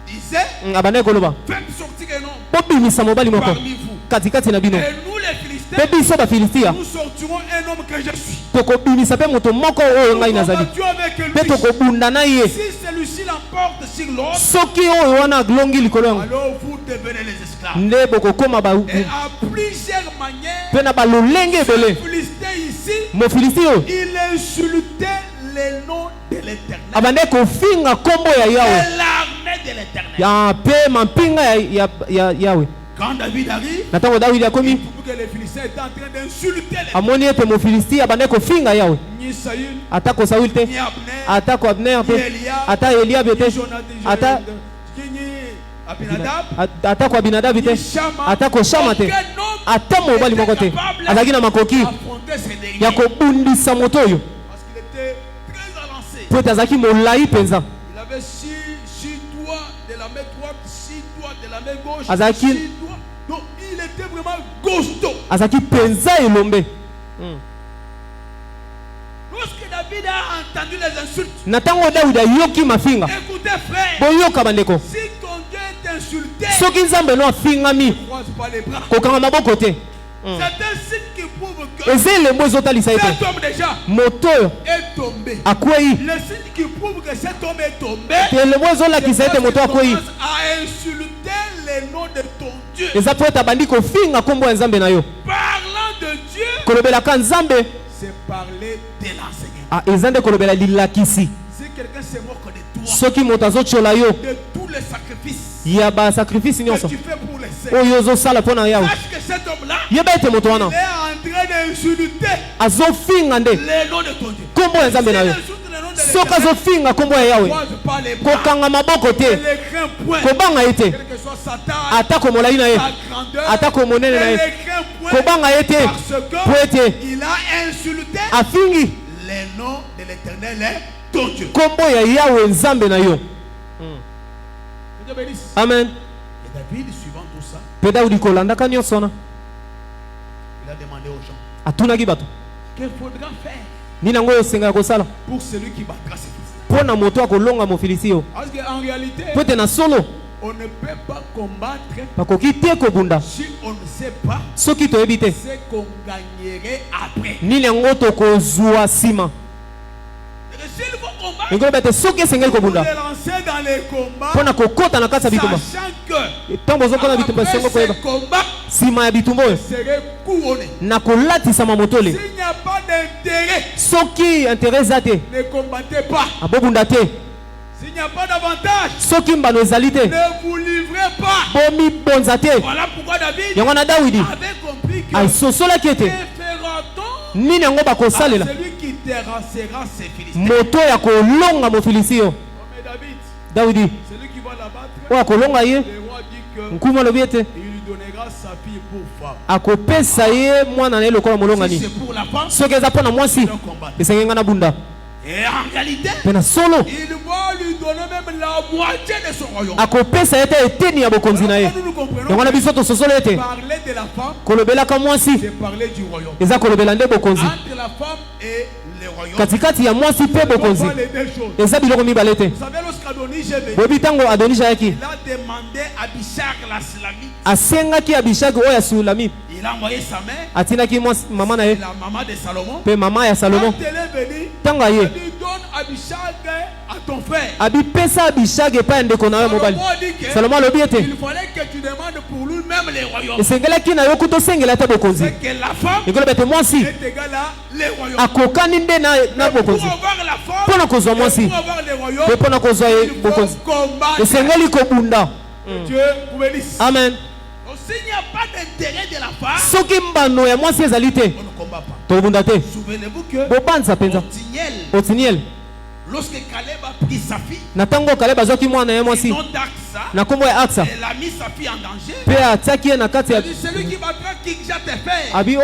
Il disait, Abandaki koloba, faites sortir un homme bobimisa mobali moko parmi vous. katikati na bino, Et nous les Philistins, mpe biso bafilistia nous sortirons un homme que je suis. tokobimisa mpe moto moko oyo Nous ngai nazali, combattions avec mpe lui. tokobunda na ye. Si celui-ci l'emporte sur l'autre, Soki oyo wana alongi likolo yango, alors vous devenez les esclaves. nde bokokoma Et à plusieurs manières, mpe na balolenge le ebele. Philistin ici, Mofilisti oyo il insultait les noms de l'éternel. abandaki kofinga nkombo ya Yawe, Et l'armée de l'éternel. ya mpe mampinga ya Yawe. Quand David arrive, Na ntango Dawidi il akomi, trouve que les Philistins étaient en train d'insulter les amoni ete Mofilisti abandaki kofinga Yawe, ni Saül, atako Sauli te, ni Abner, atako Abner ni te, Eliab, ata Eliabe ni te, Jonathan, ata ni Abinadab, atako Abinadabi te, ni Shama. atako Shama te, Aucun homme ata mobali était moko te capable azalaki na makoki d'affronter ces derniers. ya kobundisa moto oyo, Parce qu'il était très avancé. po ete azalaki molai mpenza. Il avait six doigts de la main droite, 6 doigts de la main gauche, Azaki- 6 doigts. Donc il était vraiment costaud. Azalaki mpenza elombe. Lorsque David a entendu les insultes, Na ntango Dawidi ayoki mafinga, écoutez frère, boyoka bandeko, si ton Dieu est insulté, soki Nzambe no afingami, ne croise pas les bras. kokanga maboko te. C'est un signe qui prouve que Eza elembo ezotalisa ete cet homme déjà moto oyo est tombé. akwei. Le signe qui prouve que cet homme est tombé, Te elembo ezolakisa c'est ete parce moto qu'il akwei. commence à insulter les noms de ton Dieu. Eza po ete abandi kofinga nkombo ya Nzambe na yo. Parlant de Dieu, Kolobelaka Nzambe, c'est parler de l'enseignement. ah, eza nde kolobela lilakisi. Si quelqu'un se moque de toi, Soki moto azotyola yo de tous les sacrifices ya basakrifisi que nyonso tu fais pour les saints, oyo ozosala mpo na Yawe, sache que cet homme-là, yeba ete moto il wana est en train d'insulter azofinga nde les noms de ton Dieu. nkombo ya Nzambe na yo. S'il insulte les noms de Soki l'Éternel, azofinga nkombo ya ne Yawe, croise pas les bras, kokanga maboko ne te, les crains point. kobanga ye te, Quel que soit sa taille, atako molai na ye, sa grandeur, atako monene na ne ye, les crains point. kobanga ye te, Parce po ete que il a insulté afingi les noms de l'Éternel, ton Dieu. nkombo ya Yawe Nzambe na yo. Que Dieu bénisse. Amen. Et David, suivant tout ça, Mpe Dawidi kolandaka nyonso wana, il a demandé aux gens, atunaki bato, qu'il faudra faire nini yango oyo osengaka kosala pour celui qui battra ses fils. mpo na moto akolonga Mofilisti oyo. Parce qu'en réalité, Po ete na solo on ne peut pas combattre bakoki te kobunda si on ne sait pas soki toyebi te ce qu'on gagnerait après. nini yango tokozwa nsima. Et s'il faut combattre, Engoloba ete soki esengeli vous kobunda les lancer dans les combats, mpo na kokɔta na kati ya bitumba, sachant que ntango ozokɔta bitumba après esengo koyeba ces combats nsima ya bitumba oyo serait couronné. na kolatisama motole. S'il n'y a pas d'intérêt, Soki intere eza te, ne combattez pas. abobunda te. S'il n'y a pas d'avantage, Soki mbano ezali te, ne vous livrez pas. bomibonza te. Voilà pourquoi David Yango na Dawidi avait compris que asosolaki que ete fera-t-on nini yango à bakosalela celui qui terrassera ses Philistins. moto ya kolonga Mofilisti oyo. Oh, mais David, Dawidi celui qui va l'abattre, oyo akolonga ye, le roi dit que nkuma alobi ete il lui donnera sa fille pour femme. akopesa ye mwana na ye lokola Si molongani. c'est pour la femme, Soki eza mpo na mwasi il doit combattre. esengenga na bunda, Et en réalité, mpe na solo il va lui donner même la moitié de son royaume. akopesa ete eteni ya bokonzi na ye. Nous comprenons yango na biso tososolo ete parler de la femme, kolobelaka mwasi c'est parler du royaume. eza kolobela nde bokonzi. Entre la femme et le royaume, katikati ya mwasi mpe bokonzi on voit les deux choses. eza biloko mibale te. Vous savez, lorsqu'Adonis est venu, boyebi ntango adonisha ayaki il a demandé à Bishak la Slamite. asengaki abishagi oyo ya sulami, Il a envoyé sa mère, atinaki mama na ye la maman de Salomon. mpe mama ya salomo. Quand elle est venue, ntango aye elle dit donne Abishag à ton frère. abipesa abishagi epai ya ndeko na yo mobali. Salomon dit que salomo alobi ete il fallait que tu demandes pour lui-même les royaumes. esengelaki na yo kutosengela te bokonzi. C'est que la femme ekoloba ete mwasi est égale à les royaumes. akokani nde na Pour bokonzi. avoir la femme, mpo na kozwa mwasi pour avoir les royaumes, mpe mpo na kozwa ye il faut bokonzi combattre. esengeli kobunda. Dieu vous bénisse. amen. Donc, s'il n'y a pas d'intérêt de la femme, soki mbano ya mwasi ezali te on ne combat pas. tobunda te. Souvenez-vous que bobanza mpenza Othniel, otiniel lorsque Caleb a pris sa fille, na ntango kaleba azwaki mwana ye mwasi non d'Aksa, na nkombo ya aksa elle a mis sa fille en danger. mpe atiaki ye na kati ya Il dit, celui qui battra Kirjat Efer, abi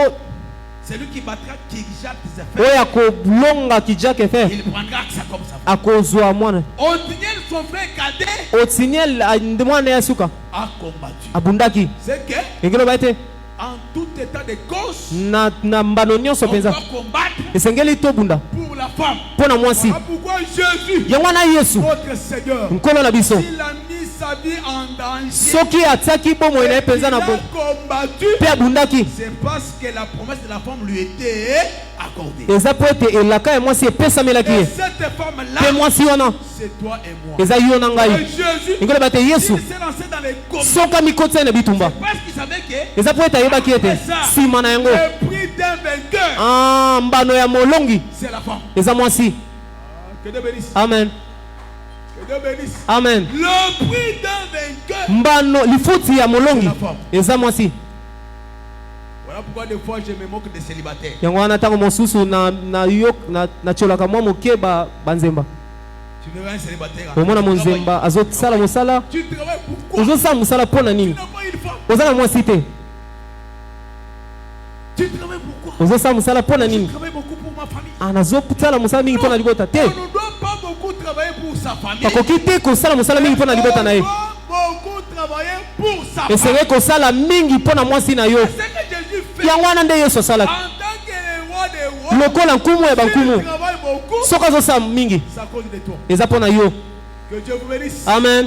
celui qui battra Kirjat oyo Efer, akolonga kijake fe il prendra Aksa comme sa fille. akozwa mwana. Othniel, son frère cadet, otiniel mwana ya suka a combattu. abundaki. C'est que ekeloba ete en tout état de cause, na mbano nyonso on doit mpenza combattre esengeli tobunda pour la femme. mpo na mwasi. Voilà pourquoi Jésus, yango wana yesu notre Seigneur, nkolo na biso il a mis sa vie en danger. soki atiaki bomoi na ye mpenza Il na a bo combattu. mpe abundaki C'est parce que la promesse de la femme lui était accordée. eza mpo ete elaka ya mwasi epesamelaki Et ye cette femme-là, mpe mwasi wana c'est toi et moi. eza yo na Et ngai. Jésus, ekoloba ete il yesu s'est lancé dans les combats soki amikotia na bitumba parce qu'il savait que eza mpo ete ayebaki ete nsima na yango le prix d'un vainqueur, mbano ya molongi c'est la femme. eza mwasi. Que Dieu bénisse. amen Que Dieu bénisse. amen. Le prix d'un vainqueur. mbano lifuti ya molongi eza mwasi. Voilà pourquoi des fois je me moque des célibataires. yango wana ntango mosusu natiolaka mwa moke banzemba. Tu verras un célibataire. omona monzemba azosala mosala Tu travailles pourquoi? ozosala mosala mpo na Tu nini? n'as pas une femme. oza na mwasi te. Tu travailles pourquoi? ozosala mosala mpo na Je nini? travaille beaucoup pour ma famille. nazosala mosala mingi mpo na libota te. On ne doit pas beaucoup travailler pour sa famille. akoki te kosala mosala mingi mpo na libota na On ye. doit beaucoup travailler pour sa famille. esenge kosala mingi mpo na mwasi na yo. C'est ce que Jésus fait. yango wana nde yesu En asalaki tant que le roi des rois, lokola nkumu ya tu bankumu. travailles beaucoup. soki azosala mingi C'est à cause de toi. eza mpo na yo. Que Dieu vous bénisse. amen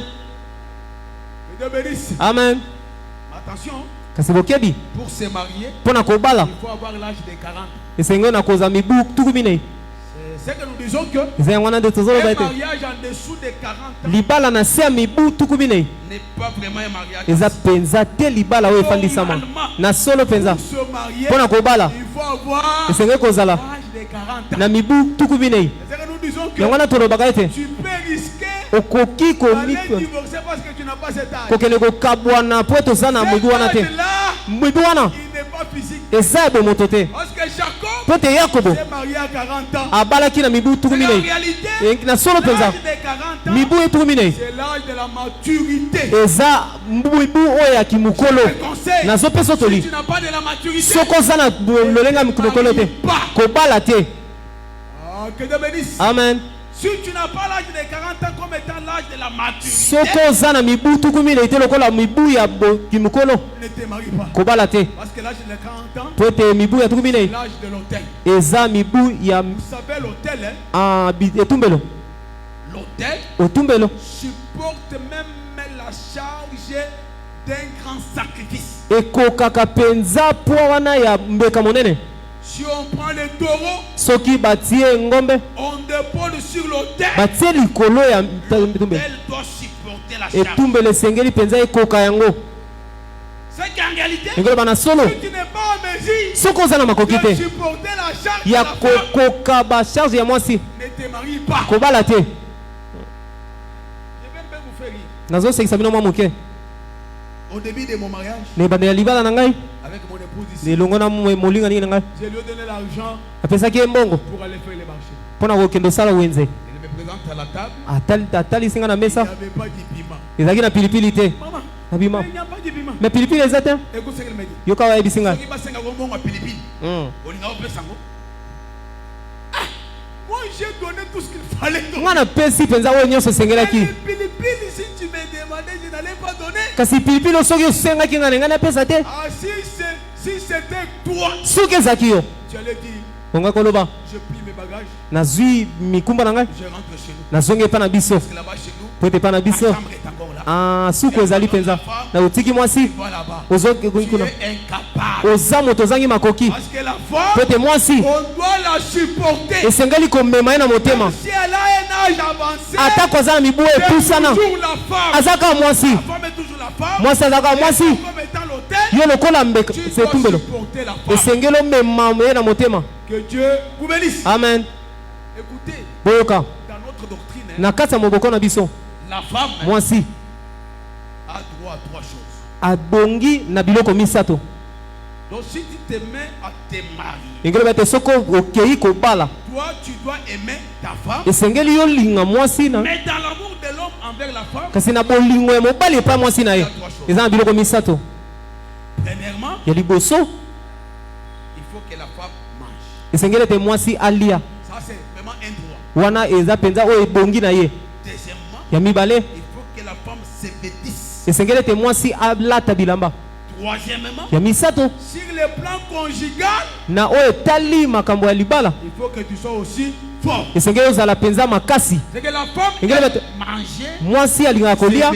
Que Dieu bénisse. amen. Attention, kasi bokebi pour se marier, mpo na kobala il faut avoir l'âge de 40. esenge na kozwa mibu tuku minei. C'est ce que nous disons que eza yango wana nde tozoloba un ete mariage en dessous de 40 ans libala na se ya mibu tuku minei n'est pas vraiment un mariage. eza mpenza te libala oyo efandisama na solo mpenza. Pour se marier, mpo na kobala il faut avoir esenge kozala l'âge de 40 ans. na mibu tuku minei. C'est ce que nous disons que yango wana tolobaka ete tu peux risquer okoki d'aller divorcer parce que tu n'as pas cet âge. kokende kokabwana po ete oza na mibu wana te. Cet âge-là, mibu wana il n'est pas physique. eza ya bomoto te. Parce que Jacob po ete yakobo s'est marié à 40 ans. abalaki na mibu tuku En minei réalité, na solo mpenza l'âge de 40 ans, mibu etuku minei c'est l'âge de la maturité. eza mibu oyo ya kimokolo. Je conseille, nazopesa si toli tu n'as pas de la maturité, soki oza na lolenga ya kimokolo te kobala te. que Dieu bénisse. amen. Si tu n'as pas l'âge de 40 ans comme étant l'âge de la maturité, soki oza na mibu tuku minei te lokola mibu ya kimokolo ne te marie pas. kobala te. Parce que l'âge de 40 ans, po ete mibu ya tuku minei c'est l'âge de l'autel. eza mibu ya Vous savez, l'autel, hein, etumbelo. l'autel otumbelo supporte même la charge d'un grand sacrifice. ekokaka mpenza poa wana ya mbeka monene. Si on prend le taureau, soki batie ngombe on dépose sur l'autel, batie likolo ya etumbelo, elle doit supporter la charge. etumbelo esengeli mpenza ekoka yango. C'est qu'en réalité, ekoloba na solo si tu n'es pas en mesure soki oza na makoki de te supporter la charge de ya la femme, kokoka bacharge ya mwasi ne te marie pas. kobala te. Je vais même vous faire rire. nazosekisa bino mwa moke Au début de mon mariage, na ebandela libala na ngai avec mon épouse ici, nelongo na molingani na ngai je lui ai donné l'argent apesaki ye mbongo pour aller faire les marchés. mpo na kokende osala wenze. Elle me présente à la table. atalisi nga na Il n'y mesa avait pas de piment. ezalaki na pilipili te. Maman, abima il n'y a pas de piment. me pilipili eza te. Écoute ce qu'elle me dit. yoka wayebisi nga Soki basenga ko mbongo ya pilipili, olinga opesa ngo. Moi, j'ai donné tout ce qu'il fallait donner. Mwana pesi penza oyo nyonso esengelaki. Les pilipili, si tu me demandais, je n'allais pas donner. Kasi pilipili soki osengaki nga nenga napesa te. Ah, si c'était toi, Soki ezalaki yo. tu allais dire, Onga koloba. je plie mes bagages, Nazwi mikumba na ngai. je rentre chez nous. Nazongi epa na biso. Parce que là-bas chez nous, Po ete epa na la biso. chambre est encore là. Ah, suku ezali penza. Na otiki mwasi. Tu vas là-bas. Ozoki Tu kuna. es incapable. Oza moto ozangi makoki. Parce que la Po femme, ete mwasi on doit la supporter. esengeli komema ye na motema. Si elle a un âge avancé, Atako aza na mibu c'est epusana. toujours la femme. Aza kaka mwasi. La femme est toujours la femme. Mwasi aza kaka mwasi. Comme étant l'autel, Yo lokola mbeka tu dois setumbelo. supporter la femme. Esengeli omema ye na motema. Que Dieu vous bénisse. Amen. Écoutez, Boyoka. dans notre doctrine, Na kati ya moboko na biso. la femme Mwasi a droit à trois choses. abongi na biloko misato. Donc si tu te mets à te marier, Engelo bete soko okei kobala. toi tu dois aimer ta femme, Esengeli yo linga mwasi na. mais dans l'amour de l'homme envers la femme, Kasi na bolingo ya mobali epa mwasi na ye. Eza na biloko misato. premièrement, Ya liboso il faut que la femme mange. esengeli ete mwasi alia. Ça c'est vraiment un droit. Wana eza penza oyo ebongi na ye. Deuxièmement, Ya mibale il faut que la femme se vêtisse. esengeli ete mwasi alata bilamba. Troisièmement, Ya misato sur le plan conjugal, na oyo etali makambo ya libala il faut que tu sois aussi fort. esengeli ozala penza makasi. C'est que la femme Engelo aime bete manger mwasi alingaka kolia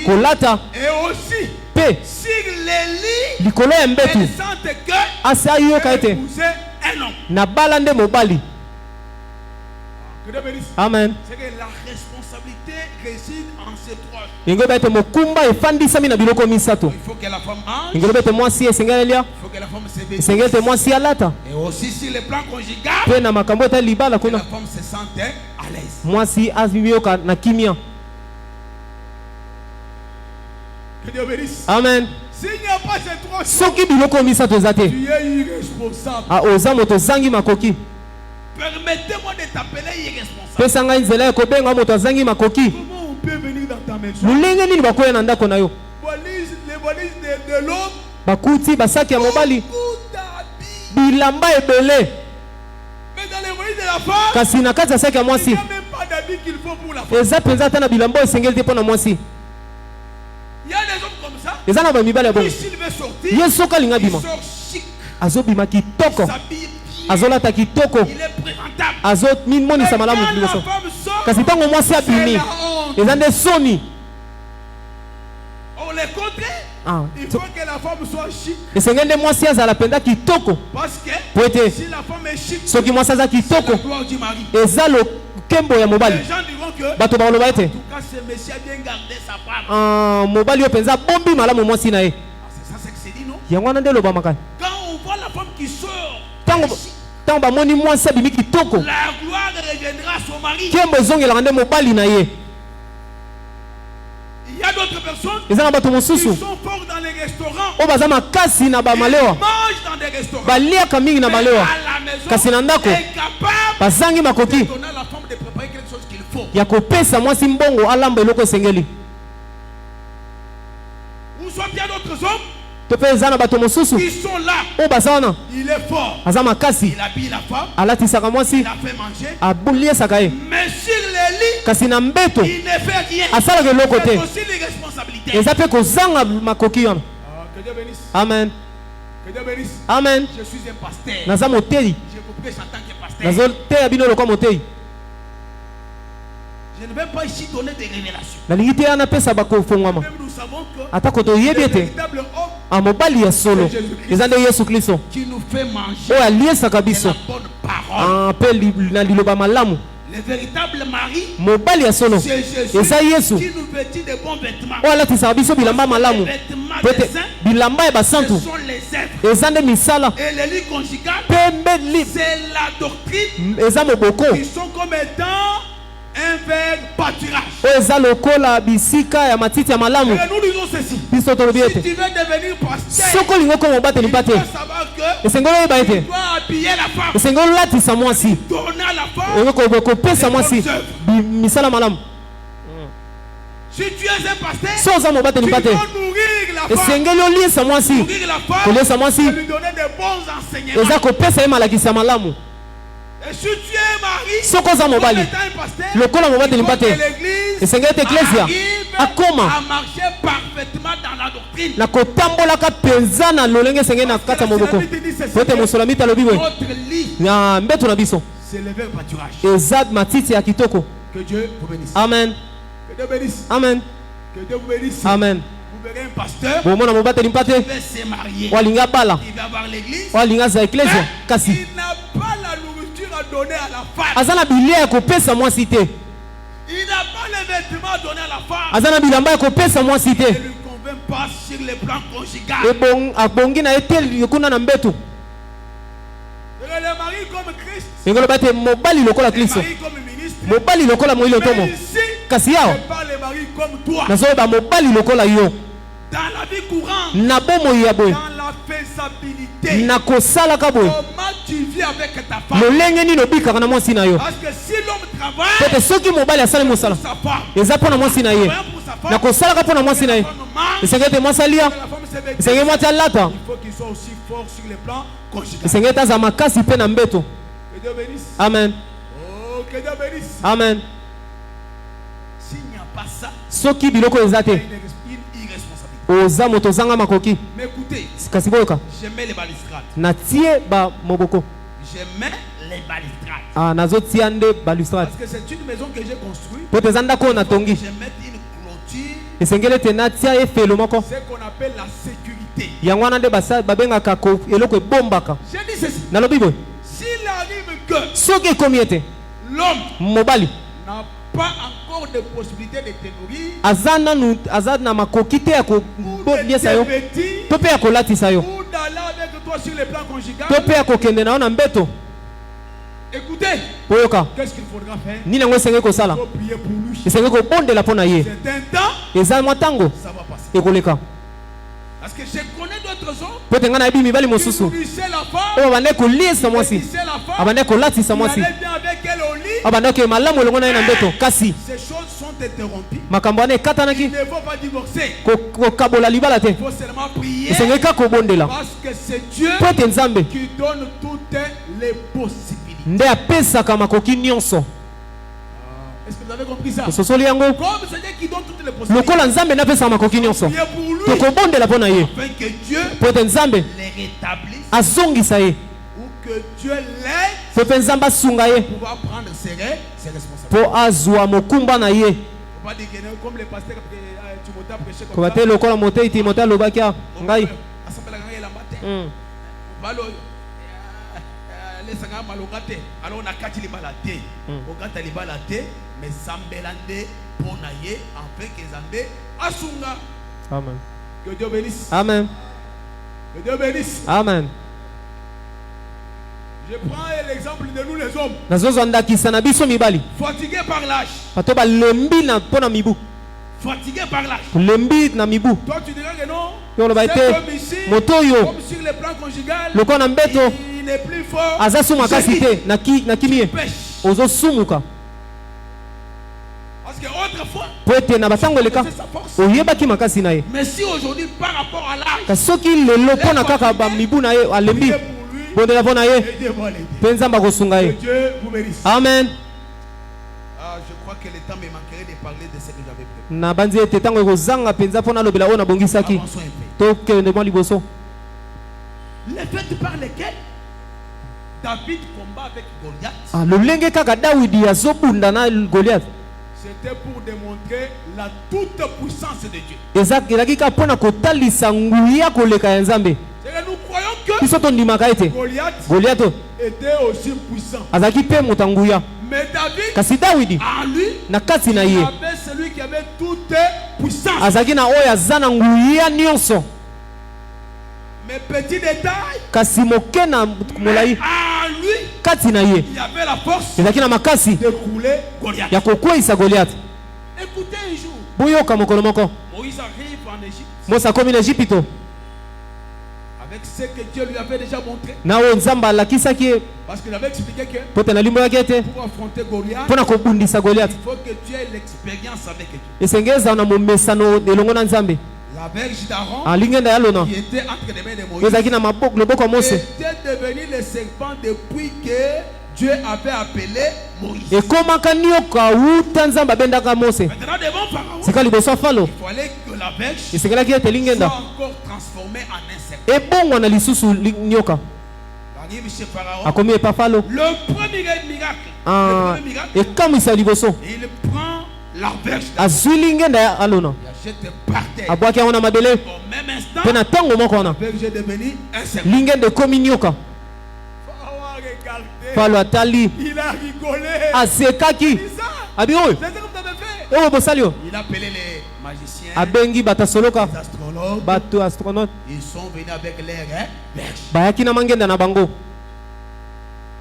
kolata et aussi pe sur les lits, likolo ya elle mbetu sente que asi ayoka ete épouser un homme. na bala nde mobali. Que Dieu bénisse. Amen. C'est que la responsabilité réside en ces trois choses. Engelo bete mokumba efandisami na biloko misato. Il faut que la femme mange, Engelo bete mwasi esengeli alia il faut que la femme se vêtisse. esengeli ete mwasi alata Et aussi sur le plan conjugal, pe na makambo etali libala que la kuna femme se sente à l'aise. mwasi ayoka na kimia. Que Dieu bénisse. Amen. S'il n'y a pas ces trois choses, Soki biloko misato eza te tu es irresponsable. oza moto ozangi makoki. Permettez-moi de t'appeler irresponsable. Pesa ngai nzela ya kobenga moto azangi makoki. Comment on peut venir dans ta maison? Lolenge nini bakoya na ndako na yo? Les valises de l'homme, Bakuti basaki ya mobali beaucoup d'habits. bilamba ebele Mais dans les valises de la femme, kasi na kati ya saki ya il n'y mwasi a même pas d'habits qu'il faut pour la femme. eza penza ata na bilamba oyo esengeli te mpo na mwasi. Il y a des hommes comme ça. Eza na bamibali ya bongo Puis s'il veut sortir, ye soki alinga il bima sort chic, azobima kitoko il s'habille bien, azolata kitoko il est présentable. azomonisa Mais malamu quand la liboso. femme sort, Kasi ntango mwasi c'est abimi la honte. eza nde soni. On les contraire. Ah, Il faut que la femme soit chic. esengeli nde mwasi azala mpenza kitoko Parce que po ete si la femme est chic, soki mwasi aza c'est la kitoko gloire du mari. eza lokembo ya Les mobali. gens diront que, Bato bakoloba en ete tout cas, ce monsieur a bien gardé sa femme. mobali oyo mpenza bombi malamu mwasi na ye. Ah, c'est ça, c'est que c'est dit, non? Yango wana nde elobamaka Quand on voit la femme qui sort, ntango bamoni mwasi abimi kitoko la gloire reviendra à son mari. nkembo ezongelaka nde mobali na ye. Il y a d'autres personnes Eza na bato qui mosusu sont forts dans les restaurants. oyo baza makasi na Ils bamalewa mangent dans des restaurants. baliaka mingi na Mais malewa à la maison, kasi na ndako incapable bazangi de makoki donner à la femme de préparer quelque chose qu'il faut. ya kopesa mwasi mbongo alamba eloko esengeli. Ou soit il y a d'autres hommes To mpe eza na bato mosusu qui sont là. oyo baza wana Il est fort. aza makasi Il habille la femme. alatisaka mwasi Il a fait manger. aboliesaka ye Mais sur les lits, kasi na mbeto il ne fait rien. asalaka eloko C'est te. aussi les responsabilités. Eza mpe kozanga makoki wana. Que Dieu bénisse. Amen. Que Dieu bénisse. Amen. Je suis un pasteur. Naza motei Je vous prêche en tant que pasteur. nazoteya bino lokwa motei. Je ne vais pas ici donner des révélations. nalingi te yana pesa bakofongwama Même nous savons que atako le toyebi ete véritable homme mobali ya solo eza nde yesu kristo qui nous fait manger oyo aliesaka de biso la bonne parole. mpe na liloba malamu. Le véritable mari, mobali ya solo c'est Jésus eza yesu qui nous vêtit de bons vêtements. oyo alatisaka biso bilamba malamu. Les vêtements Po des ete saints, bilamba ya ce basantu sont les œuvres. eza nde misala Et les lits conjugales, mpe c'est la doctrine eza moboko qui sont comme étant un verre pâturage. oyo eza lokola bisika ya matiti ya malamu. Et nous disons ceci. biso tolobi Si ete tu veux devenir pasteur, soki olingi okoma obateli il mpa te faut savoir que esengeli oyeba tu ete dois habiller la femme, esengeli olatisa mwasi donner à la femme. kopesa mwasi misala malamu. Si tu es un pasteur, so oza mobateli tu mpa te dois nourrir la femme. esengeli oliesa mwasi. Nourrir la femme, Koliesa mwasi et lui donner de bons enseignements. eza kopesa ye malakisi ya malamu. Et si tu es mari, sokoza mobali lokola mobali limpa te esengeli eklesia akoma à marcher parfaitement dans la doctrine. na kotambolaka penza na lolenge esengeli na kati ya moboko po ete mosolomite alobi boye Notre lit, na mbeto na biso c'est le verbe pâturage. eza matiti ya kitoko. Que Dieu vous bénisse. Amen. Que Dieu bénisse. Amen. Que Dieu vous bénisse. Amen. Vous verrez un pasteur bomona mobateli mpa te qui va se marier. walinga bala Il va voir l'église. walinga za eklesia kasi Il n'a pas la nourriture à donner à la femme. aza na bilia ya kopesa mwasi te, Il n'a pas les vêtements à donner à la femme. aza na bilamba ya kopesa mwasi te, Il ne lui convainc pas sur le plan conjugal. abongi na ye te kuna na mbeto. Le mari comme Christ. engoloba te mobali lokola Le kristo, mari comme ministre. mobali lokola moi lotomo. Mais ici, Kasi yao c'est pas le mari comme toi. nazoyeba mobali lokola yo Dans la vie courante. na bomoi ya boye Dans la faisabilité. na kosalaka boye Comment tu vis avec ta femme? lolenge nini obikaka na mwasi na yo. Parce que si l'homme travaille Pete soki mobali asali pour mosala sa femme, eza mpo na mwasi na ye travaille pour sa femme, na kosalaka mpo na mwasi na ye, la femme mange, esengeli te mwasi alia, que la femme se vêtisse, esengeli mwasi alata, il faut qu'il soit aussi fort sur le plan conjugal. esengeli te aza makasi mpe na mbeto. Que Dieu bénisse. Amen. Oh, que Dieu bénisse. Amen. S'il n'y a pas ça, Soki biloko eza il y a te une irresponsabilité. oza moto ozanga makoki. Mais écoutez, Kasi boyoka j'aimais les balustrades. natie ba moboko J'aimais les balustrades. nazotia nde balustrade Parce que c'est une maison que j'ai construite. po te eza ndako oyo natongi, Je mets une clôture. esengeli ete natia efelo moko C'est qu'on appelle la sécurité. yango wana nde babengaka eloko ebombaka. J'ai dit ceci. Nalobi boye S'il arrive que soki ekomi ete l'homme mobali n'a pas encore de possibilité de te nourrir, aza na makoki te ya ou koliesa de yo te vêtir, to mpe ya kolatisa yo ou d'aller avec toi sur le plan conjugal, to mpe ya kokende na yo na mbeto, écoutez, oyoka qu'est-ce qu'il faudra faire? nini yango esengeli Il kosala, faut prier pour lui. esengeli kobondela mpo na ye. C'est un temps, Eza mwa ntango ça va passer. ekoleka Parce que je connais d'autres hommes po te ngai nayebi mibali qui mosusu nourrissaient la femme, oyo abandaki koliesa mwasi, nourrissaient la femme, abandaki kolatisa qui mwasi, allaient bien avec elle au lit. abandaki malamu elongo na ye na mbeto, kasi Ces choses sont interrompues. makambo wana Il ekatanaki, ne faut pas divorcer. kokabola libala te, Il faut seulement prier. esengeli kaka kobondela Parce que c'est Dieu po ete nzambe qui donne toutes les possibilités. nde apesaka makoki nyonso. Est-ce que vous avez compris ça? ososoli yango Comme c'est Dieu qui donne toutes les possibilités. lokola nzambe nde apesaka makoki nyonso, Priez pour lui. tokobondela mpo na ye Afin que Dieu po ete nzambe les rétablisse. azongisa ye, Ou que Dieu l'aide po mpe nzambe asunga ye pour pouvoir prendre ses responsabilités. po azwa mokumba na ye. Il ne faut pas dire que comme les pasteurs Timothée a prêché comme koba ça. te lokola motei timote alobaki ngai Assemblée la ngai elamba te. Mm. Balo lesanga malonga te. Alors on a kati libala te. Okata libala te mais sambelande pona ye afin que Nzambe asunga. Amen. Que Dieu bénisse. Amen. Que Dieu bénisse. Amen. Je prends l'exemple de nous les hommes. nazozwa ndakisa na biso mibali Fatigués par l'âge. bato balembi na mpo na mibu, Fatigués par l'âge. lembi na mibu. Toi tu diras que non. Yo oloba C'est ete comme ici. moto oyo Comme sur le plan conjugal. lokola na mbeto Il n'est plus fort. aza su makasi J'ai dit, te na kimi ye pêche. ozosumuka Parce que autrefois, po ete na batango eleka c'est sa force. oyebaki makasi na ye, Mais si aujourd'hui, par rapport à l'âge, kasi soki lelo mpo na kaka bamibu na ye alembi, priez pour lui, bondela mpo na ye aidez-moi l'aider. mpe nzambe akosunga Que ye. Dieu vous bénisse. Amen. Ah, je crois que le temps me manquerait de parler de ce que j'avais prévu. na banzi ete ntango ekozanga mpenza mpo nalobela oyo nabongisaki, Avançons un peu. tokende mwa liboso. Les faits par lesquels David combat avec Goliath, lolenge kaka dawidi azobunda na goliath c'était pour démontrer la toute puissance de Dieu. ezalaki kaka mpo na kotalisa nguya koleka ya nzambe. C'est que nous croyons que biso tondimaka ete Goliath était aussi puissant. azalaki mpe moto nguya, Mais David, kasi dawidi en lui, na kati na il ye avait celui qui avait toute puissance. azalaki na oyo aza na nguya nyonso, Mais petit détail, kasi moke na molai en lui, kati na ye il y avait la force ezalaki na makasi de couler Goliath. ya kokweyisa goliath. Écoutez un jour, boyoka mokolo moko Moïse arrive en Égypte mosi akomi na Ejipito avec ce que Dieu lui avait déjà montré. na oyo nzambe alakisaki ye, Parce qu'il avait expliqué que po te nalimboyaki ete pour affronter Goliath, mpo na kobundisa goliath il faut que tu aies l'expérience avec Dieu. esengeli ezala na momesano elongo na nzambe. La verge d'Aaron, alingenda ya lona qui était entre les mains de oyo Moïse, ezalaki na loboko ya mose était devenu le serpent depuis que Dieu avait appelé Moïse. ekomaka nioka uta nzambe abendaka Mose. Maintenant devant Pharaon, Sika liboso ya Falo il fallait que la verge esekelaki ete soit lingenda encore transformée en insecte. ebongwana lisusu nioka Arrive chez Pharaon. akomi epa Falo Le premier miracle, ekamwisa liboso il prend la verge, azwi lingenda ya Alona il achète par terre. abwaki yango na mabele Au même instant, mpe na ntango moko wana la verge est devenue insecte. lingenda ekomi nioka. Pharaon a regardé. Falo atali Il a rigolé. asekaki C'est ça. abi oyo C'est ça que vous avez fait. oyo bosali oyo Il a appelé les magiciens, abengi bato asoloka les astrologues. bato astronaute Ils sont venus avec leurs verges. bayaki na mangenda na bango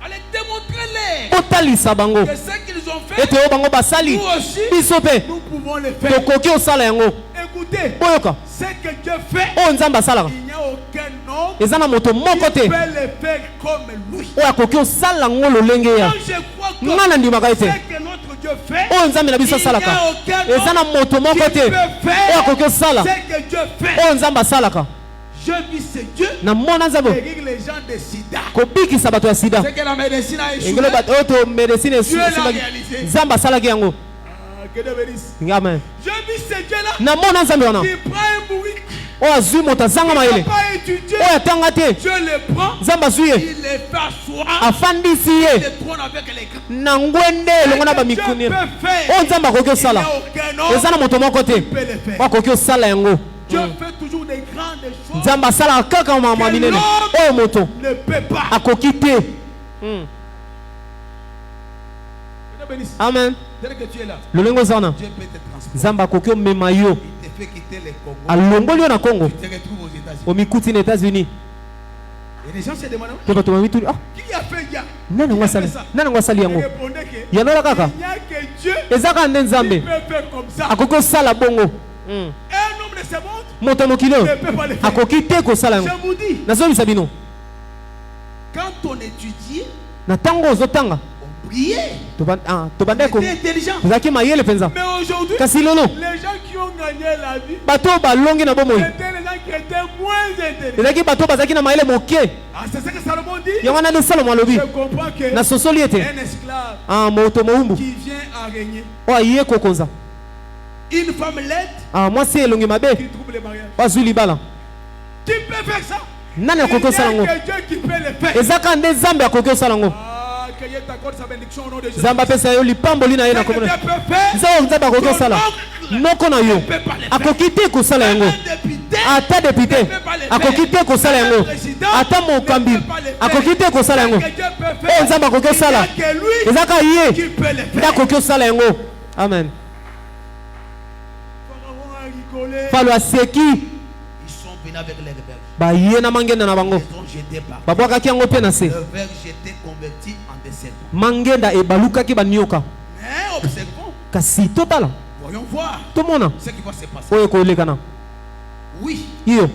Allez démontrer-les otalisa bango que ce qu'ils ont fait, ete oyo bango basali nous aussi, biso mpe nous pouvons le faire. tokoki osala yango. Écoutez, Boyoka ce que Dieu fait, oyo nzambe asalaka il n'y a aucun homme eza na moto moko qui te peut le faire comme lui. oyo akoki osala ngo lolenge ya Moi, je crois que nga na ndimaka ce ete que notre Dieu fait, oyo nzambe na biso il n'y a asalaka aucun eza na homme moto moko qui te peut oyo akoki faire osala ce que Dieu fait. oyo nzambe asalaka. Je vis ce Dieu na mona nzambe guérir les gens de sida. kobikisa bato ya sida C'est que la médecine a échoué. engelo bato oyo to médecine Dieu l'a esimbaki réalisé. nzambe asalaki yango. Ah, que Dieu bénisse. Amen. Je vis ce Dieu-là na mona nzambe wana qui prend un bourrique, oyo azwi moto azanga il n'a mayele pas étudié. oyo atanga te Dieu le prend, nzambe azwi ye il le fait asseoir, afandisi il ye le trône avec les grands. na ngwende elongo na Ce que Dieu bamikuni peut faire, oyo nzambe akoki il n'y osala a aucun homme eza na moto moko te qui peut le faire. oyo akoki osala yango. Dieu fait toujours des grandes choses nzambe asalaka kaka mama minene oyo moto ne peut pas. akoki te. Que Dieu bénisse. Amen. Dès que tu es là, lolenge oza wana Dieu peut te transporter. nzambe akoki omema yo Il te fait quitter les Congos. alongoli yo na Congo Tu te retrouves aux États-Unis. omikuti na États-Unis Et les gens se demandent mpe bato bamituli ah qui a fait ça. nani yango asali nani yango asali Il yango répondait que yanola kaka il n'y a que Dieu eza kaka nde qui nzambe peut faire comme ça. akoki osala bongo. Un homme de ce monde moto ya mokili oyo ne peut pas le faire. akoki te kosala yango. Je vous dis, nazobisa bino quand on étudie, na ntango ozotanga on priait. tobandaki On était intelligent. tozalaki mayele mpenza Mais aujourd'hui, kasi lelo les gens qui ont gagné la vie, bato oyo balongi na bomoi c'était les gens qui étaient moins intelligents. ezalaki bato oyo bazalaki na mayele moke Ah, c'est ce que Salomon dit. yango wana nde salomo alobi Je comprends que nasosoli ete un esclave moto mowumbu qui vient à régner, oyo aye kokonza une femme laide mwasi elongi mabe qui trouve le mariage. oyo azwi libala Qui peut faire ça? nani Il akoki n'y a osala yango. que Dieu qui peut le faire. eza kaka nde nzambe akoki osala yango. Ah, que Dieu t'accorde sa bénédiction au nom de Jésus. nzambe apesa yo lipamboli na ye na Ce que komona Dieu peut faire, nza oyo nzambe akoki osala noko na yo ne peut pas le faire. akoki te kosala yango. Un député ata depute ne peut pas le faire. akoki te kosala yango. Un président ata mokambi ne peut pas le faire. akoki te kosala yango. Ce que Dieu peut oyo faire, nzambe akoki il osala n'y a que lui eza kaka ye qui peut le nde faire. akoki osala yango. Amen. Pharaon a rigolé. Falo aseki Ils sont venus avec les verges. baye na mangenda na bango Ils ont jeté par terre. babwakaki yango mpe na se Le verge était converti en des serpents. mangenda ebalukaki banioka. Mais observons, kasi totala voyons voir tomona ce qui va se passer. oyo ekolekana Oui, iyo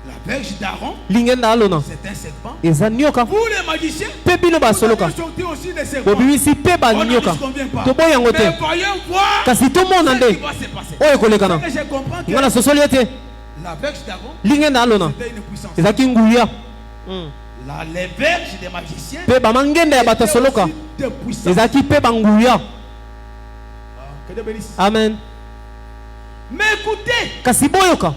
la verge d'Aaron, lingenda alona c'est un serpent. eza nioka Vous les magiciens, mpe bino vous basoloka avez sorti aussi des serpents. bobimisi mpe On ne banioka se convient pas. toboyi yango te Mais voyons voir kasi tomona ce qui nde va se passer. oyo ekolekana. Que je comprends que nga nasosoli ete la verge d'Aaron, lingenda alona c'était une puissance. ezalaki nguya Les verges des magiciens, mpe bamangenda ya bato ya c'était soloka aussi des puissances. ezalaki mpe banguya. Que Dieu bénisse. Amen. Mais écoutez, kasi boyoka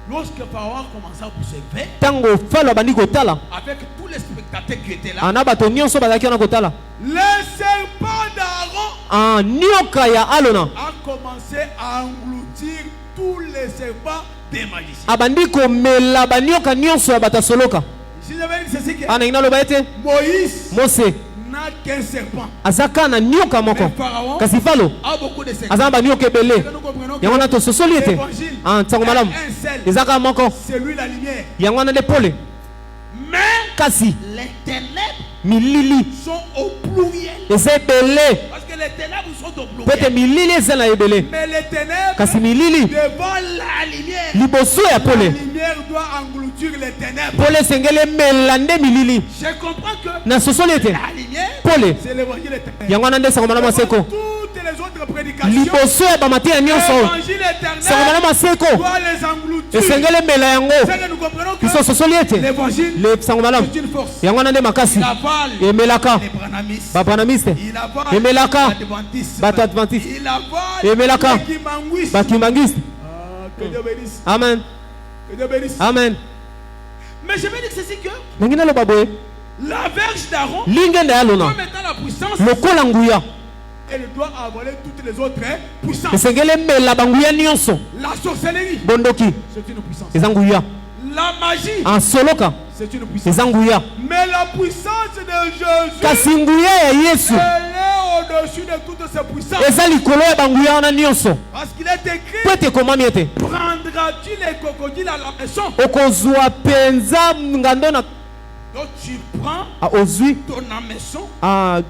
lorsque Pharaon commença à observer, ntango falo abandi kotala avec tous les spectateurs qui étaient là, ana bato nyonso bazalaki wana kotala le serpent d'Aaron nioka ya alona a commencé à engloutir tous les serpents des magiciens. abandi komela banioka nyonso ya bato ya soloka. Si j'avais dit ceci, que nalingi naloba ete Moïse mose n'a qu'un serpent. aza kaka na nioka moko Mais Pharaon kasi falo a beaucoup de serpents. aza na banioka ebele Et nous comprenons que yango wana tososoli ete l'évangile ntango malamu est un seul. eza kaka moko C'est lui la lumière. yango wana nde pole Mais kasi les ténèbres milili sont au pluriel. eza ebele Parce que les ténèbres sont au po ete pluriel. milili eza na ebele Mais les ténèbres, kasi milili devant la lumière, liboso ya la pole lumière doit engloutir les ténèbres. pole esengeli emela nde milili Je comprends que nasosoli ete la lumière, pole c'est l'évangile éternel. yango wana nde sango malamu ya seko Toutes les autres prédications, liboso ya bamateya nyonso l'évangile sango éternel malamu ya seko doit les engloutir. esengele mela yango C'est que nous comprenons que biso sosoli ete l'évangile le sango malamu c'est une force. yango wana nde makasi Il avale emelaka les branamistes. bapanamiste Il avale emelaka l'adventisme. bato adventiste Il avale emelaka les kimangwistes. bakimangiste. Ah, que Dieu bénisse. Amen, Que Dieu bénisse. amen. Mais je vais dire ceci que ndenge naloba boye la verge d'Aaron, lingenda ya lona comme étant la puissance, lokola nguya elle doit avaler toutes les autres puissances. esengeli emela banguya nyonso. La sorcellerie, Bondoki c'est une puissance. eza nguya, La magie, ansoloka c'est une puissance. eza nguya, Mais la puissance de Jésus, kasi nguya ya Yesu elle est au-dessus de toutes ces puissances. eza likolo ya banguya wana nyonso. Parce qu'il est écrit, Po ete ekomami ete prendras-tu les crocodiles à la maison? okozwa penza ngando na Donc tu prends ozwi ton hameçon,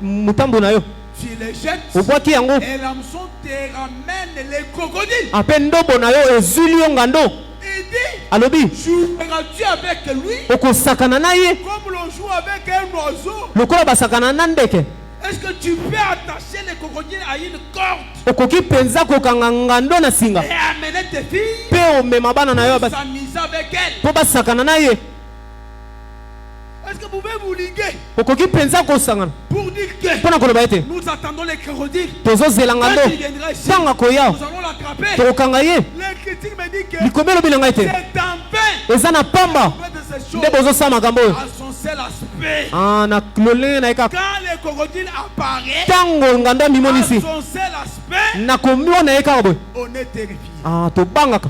mutambo na yo tu les jettes, obwaki yango et l'hameçon te ramène les crocodiles. ape ndombo na yo ezwili yo ngando. Il dit, Alobi joueras-tu avec lui okosakana na ye comme l'on joue avec un oiseau? lokola basakana na ndeke. Est-ce que tu peux attacher les crocodiles à une corde Okoki penza kokanga ngando na singa et amener tes filles pe omema bana na yo s'amuser avec elles? po basakana na ye. Est-ce que vous pouvez vous liguer Okoki penza kosangana pour dire que mpona koloba ete nous attendons les crocodiles? tozozela ngando Quand il viendra ici, ntango akoya nous allons l'attraper. tokokanga ye. Les critiques me disent que Likombi elobi na ngai ete c'est en vain. eza na pamba De ces choses nde bozosala makambo oyo à son seul aspect. na lolenge na ye kaka Quand les crocodiles apparaissent, ntango ngando à amimonisi son seul aspect, na komiona ye kaka boye on est terrifié. tobangaka.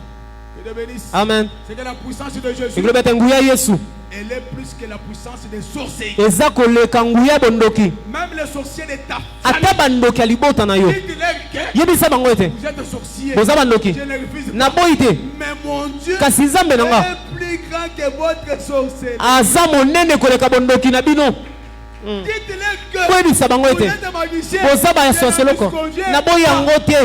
Que Dieu bénisse. Amen. C'est que la puissance de Jésus, ekolobi ete nguya ya Yesu elle est plus que la puissance des sorciers. eza koleka nguya bondoki Même les sorciers de ta ata famille. bandoki ya libota na yo. Dites-leur que Yebisa bango ete vous êtes sorciers. boza bandoki Je ne refuse pas. naboyi te Mais mon Dieu kasi nzambe na nga est plus grand que votre sorcellerie. aza monene koleka bondoki na bino. Dites-leur que koyebisa bango vous ete êtes magicien. boza bayasoseloko naboyi yango te.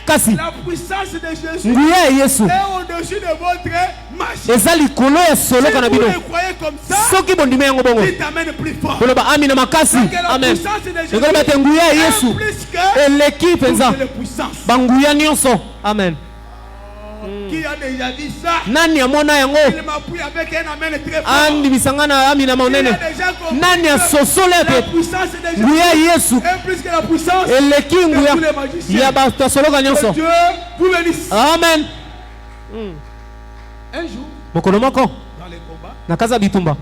Kasi La puissance de Jésus nguya ya Yesu est au-dessus de votre magie. eza likolo ya soloka na Si vous bino. le croyez comme ça, Soki bondima yango bongo il t'amène plus fort. koloba amina makasi. Parce que la Amen. puissance de Jésus ekoloba ete nguya ya Yesu est plus que eleki mpenza toutes les puissances. banguya nyonso. Amen. Qui a déjà dit ça? Nani amona yango Il m'appuie avec un amen très fort. andibisanga na amina Il monene. a déjà compris Nani que asosole la ete puissance de Jésus nguya ya Yesu est plus que la puissance eleki de nguya tous les magiciens. ya bato ya soloka nyonso. Que Dieu vous bénisse. Amen. Un jour, mokolo moko dans les combats, na kaza bitumba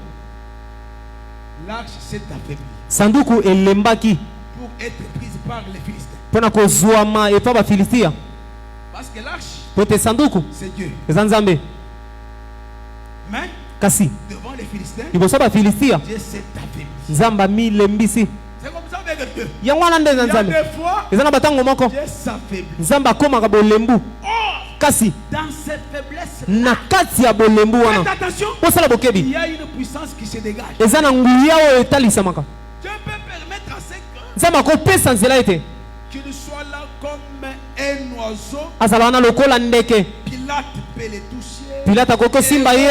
l'arche s'est affaiblie sanduku elembaki pour être prise par les Philistins. mpona kozwama epa bafilistia. Parce que l'arche, Po ete sanduku c'est Dieu. eza nzambe Mais kasi devant les Philistins, liboso ya bafilistia Dieu s'est affaibli. nzambe amilembisi. C'est comme ça avec Dieu. yango wana nde eza Il y a nzambe des fois, eza na batango moko Dieu s'affaiblit. nzambe akomaka bolembu. Or, Kasi dans cette faiblesse, na kati ya bolembu wana faites attention, posala il bokebi y a une puissance qui se dégage. eza na nguya oyo etalisamaka. Dieu peut permettre à ce que nzambe akopesa nzela ete qu'il soit là comme un oiseau. azala wana lokola ndeke. Pilate peut les toucher. Pilate akoki kosimba ye,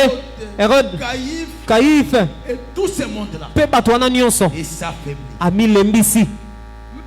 Herode, Caïphe Kaife et tout ce monde-là. mpe bato wana nyonso Et s'affaiblit. amilembisi.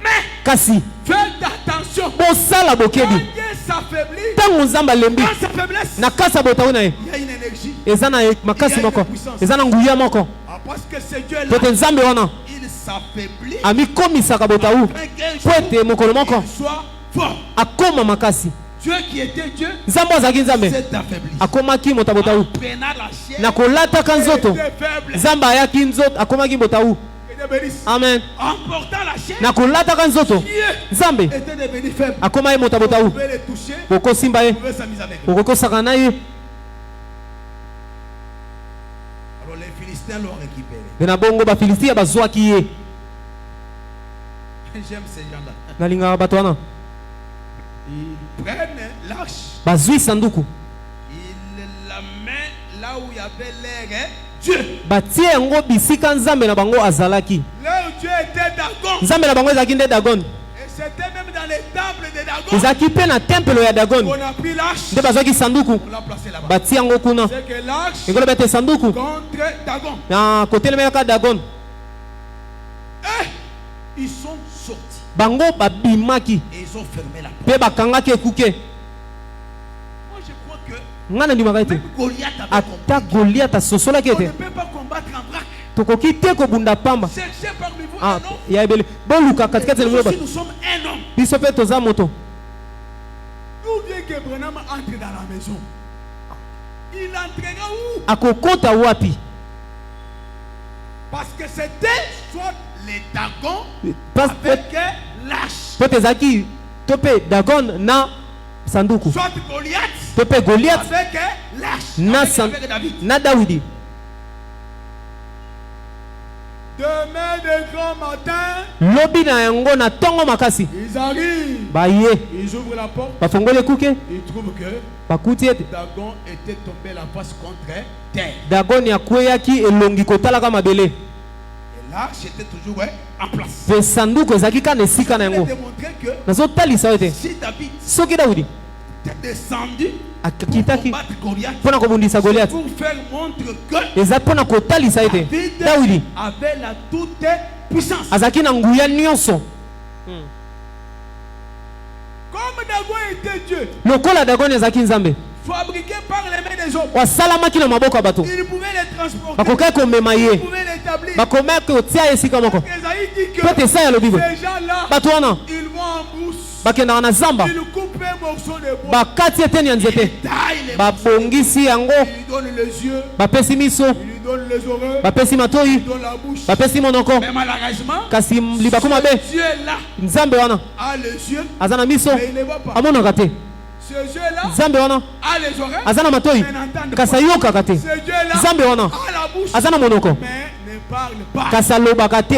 Mais Kasi faites attention. bosala Quand bokebi Dieu s'affaiblit, ntango nzambe alembi dans sa faiblesse, na kati ya botawu na ye il y a une énergie. eza na makasi moko, eza na nguya moko. Ah, parce que ce Dieu-là, Po ete nzambe wana il s'affaiblit amikomisaka botawu afin qu'un po jour, ete mokolo moko il soit fort. akoma makasi. Dieu qui était Dieu nzambe azalaki nzambe s'est affaibli. akomaki moto ya botawu Prenant la chair, na kolataka nzoto. il était faible. nzambe ayaki nzoto akomaki botawu. Que Dieu bénisse. Amen. En portant la chair, na kolataka nzoto Dieu nzambe était devenu faible. akoma ye moto ya Vous botawu. pouvez le toucher, okosimba ye vous pouvez s'amuser avec lui. okokosaka na ye. Alors les Philistins l'ont récupéré. mpe na bongo bafilistia bazwaki ye. J'aime ces gens-là. nalingaka bato wana Ils prennent l'arche, bazwi sanduku ils la mettent là où il y avait l'air. Dieu. batie yango bisika nzambe na bango azalaki. Là où Dieu était Dagon. nzambe na bango ezalaki nde Dagon. Et c'était même dans les temples de Dagon. ezalaki mpe na tempelo ya Dagon On a pris l'arche, nde bazwaki sanduku on l'a placé là-bas. batie yango kuna. C'est que l'arche ekoloba ete sanduku contre Dagon. na kotelemelaka Dagon. Et ils sont sortis bango babimaki et ils ont fermé la porte. mpe bakangaki ekuke. Moi je crois que ngana ndimaka ete Même Goliath avait ata compris. Goliath asosolaki On ne ete peut pas combattre en vrac. tokoki te kobunda pamba. Cherchez parmi vous Ah, un homme. ya ebele boluka katikati Et na nous moloba aussi, nous sommes un homme. biso mpe toza moto. D'où vient que Branham entre dans la maison? Il entrera où? Akokota wapi? Parce que c'était soit les Dagons Parce avec l'âge, peut ezaki to mpe Dagon na sanduku soit Goliath to mpe Goliath avec l'âge, na, avec David. na Dawidi. Demain de grand matin, Lobi na yango na tongo makasi ils arrivent. baye Ils ouvrent la porte. bafongoli ekuke Ils trouvent que bakuti ete Dagon était tombé la face contre terre. Dagon akweyaki elongi kotalaka mabele Et là, j'étais toujours en place. mpe sanduku ezalaki kana esika na Je yango. vais démontrer que Nazotalisa ete si David soki Dawidi était descendu pour akitaki combattre Goliath, mpona kobundisa Goliath pour faire montre que eza mpona kotalisa ete David Dawidi avait la toute puissance. azalaki na nguya nyonso. Comme Dagon était Dieu, Lokola Dagon ezalaki nzambe fabriqué par les mains des hommes, wasalamaki na maboko ya bato il pouvait les transporter, bakokaki komema il ye pouvait l'établir. bakomaki kotia ye esika moko. Esaïe dit que Mpe te esa ya lobi boye ces gens-là, bato wana ils vont en brousse, bakendaka na zamba ils coupent un morceau de bois, bakati eteni ya nzete taillent les babongisi yango ils lui donnent les yeux, bapesi miso ils lui donnent les oreilles, bapesi ils matoi lui donnent la bouche. bapesi monoko. Mais malheureusement, Kasi libaku mabe Dieu-là nzambe wana a les yeux, aza na miso mais il ne voit pas. amonaka te. Ce Dieu-là Nzambe wana a les oreilles, aza na matoi mais n'entend kasi pas. ayokaka te. Ce Dieu-là Nzambe wana a la bouche, aza na monoko mais ne parle pas. kasi alobaka te.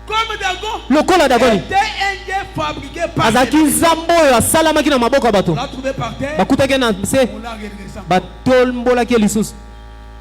Comme Dagon Lokola Dagoni était un Dieu fabriqué par azalaki les mains. nzambe oyo asalamaki na maboko ya bato, On l'a trouvé par terre, bakutaki na se on l'a redressé. batombolaki ye lisusu.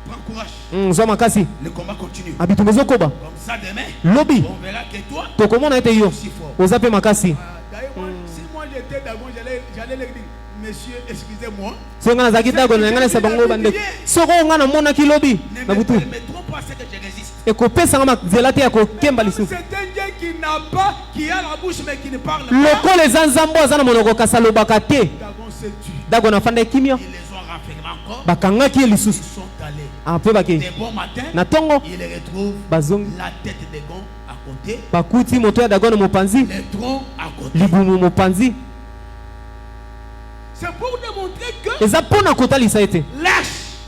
Prends courage, Zwa makasi le combat continue. abitumba ezokoba Comme ça demain, lobi on verra que toi, tokomona ete yo aussi fort. oza mpe makasi. D'ailleurs, si moi j'étais Dagon, j'allais leur dire, monsieur, excusez-moi, So nga nazalaki Dagon na nga na sabango bandeko soko nga namonaki lobi ne na me butu permettront pas ce que je résiste. ekopesanga manzela te ya kokemba C'est lisusu. un Dieu qui n'a pas, qui a la bouche mais qui ne parle pas. Lokola eza nzambe aza na monoko kasi alobaka te. Dagon s'est tué. Dagon afanda kimia Ils les ont renfermés encore. bakangaki ye Ils lisusu sont allés. mpe bake Des bons matins, na ntongo ils retrouvent bazongi la tête de Dagon à côté, bakuti moto ya Dagon mopanzi les troncs à côté. libumu mopanzi. C'est pour démontrer que Eza mpona kotalisa ete l'âge,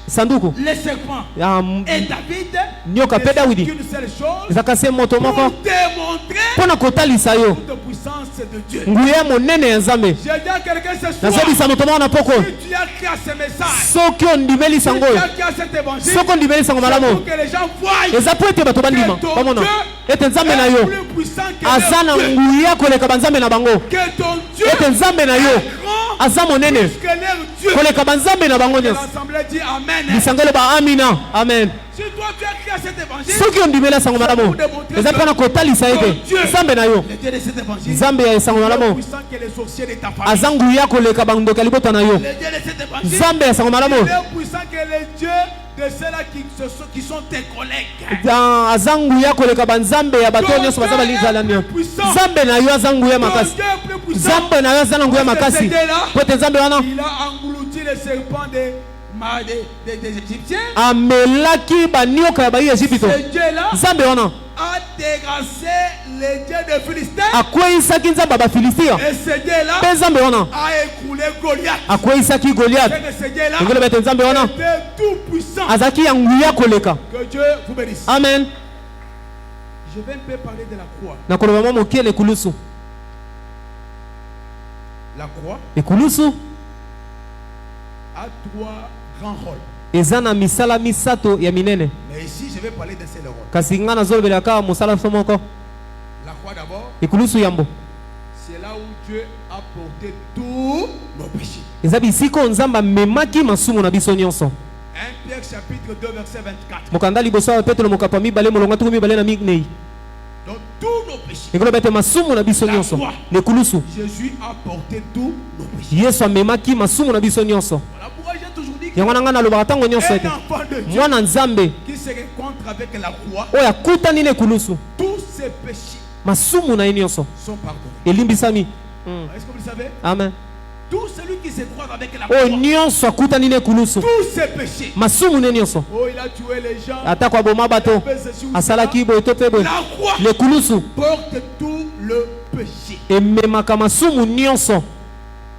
sanduku les serpents ya et David nyoka ne mpe sont Dawidi qu'une seule chose, ezaka se moto pour moko démontrer mpona kotalisa yo toute puissance de Dieu. nguya monene ya nzambe. J'ai dit à quelqu'un ce soir, nazobisa moto moko na poko si tu as créé ce message, soki ondimeli si sango tu oyo as créé cet évangile, soki ondimeli sango c'est malamu pour que les gens voient eza po ete bato bandima que ton bamona Dieu ete nzambe na est yo plus puissant que aza na leur Dieu. nguya koleka banzambe na bango, Que ton Dieu ete nzambe na yo est grand aza monene plus que leur Dieu. koleka banzambe na bango Et nyonso. l'assemblée dit Amen. Lisango eloba amina amen. Si toi tu as créé cet évangile, Soki ondimeli sango malamu eza mpona kotalisa ete nzambe na yo le Dieu de cet évangile nzambe ya esango est plus malamu puissant que les sorciers de ta famille. aza nguya koleka bandoki ya libota na yo. Le Dieu de cet évangile Nzambe ya sango malamu est plus puissant que les dieux de ceux-là qui sont tes collègues. aza nguya koleka banzambe ya bato nyonso baza balizala nio. Nzambe na yo aza nguya Ton makasi, Dieu est plus puissant. nzambe na yo aza na nguya makasi po ete nzambe wana Il a englouti les serpents des Égyptiens. amelaki banioka ya bai Ejipito. Ce Dieu-là Nzambe wana a dégrassé les dieux des Philistins. akweyisaki nzambe ya bafilistia Et ce Dieu-là mpe nzambe wana a écroulé Goliath. akweyisaki Goliath. C'est que ce Dieu-là engelo bete nzambe wana était tout puissant. azalaki ya nguya koleka. Que Dieu vous bénisse. Amen. Je vais un peu parler de la croix. nakoloba mwa moke na ekulusu. La croix ekulusu a trois grands rôles. eza na misala misato ya minene, Mais ici, je vais parler d'un seul rôle. kasi nga nazolobelaka mosala so moko. La croix d'abord, ekulusu yambo c'est là où Dieu a porté tous nos péchés. eza bisika oyo nzambe amemaki masumu na biso nyonso. 1 Pierre chapitre 2 verset 24. mokanda liboso ya petelo mokapa mibale molongo tuku mibale na minei Donc tous nos péchés. ekoloba ete masumu na biso nyonso na ekulusu Jésus a porté tous nos péchés. yesu amemaki masumu na biso nyonso. Voilà pourquoi j'ai toujours dit yango na ngai nalobaka ntango nyonso qu'un ete enfant de Dieu mwana nzambe qui se rencontre avec la croix, oyo akutani na ekulusu tous ses péchés masumu na ye nyonso sont pardonnés. elimbisami. Est-ce que vous le savez? Amen. Tout celui qui se croise avec la oyo croix, nyonso akutani na ekulusu tous ses péchés. masumu ne nyonso Oh, il a tué les gens. atako aboma bato asalaki boye to mpe boye La croix lekulusu porte tout le péché. ememaka masumu nyonso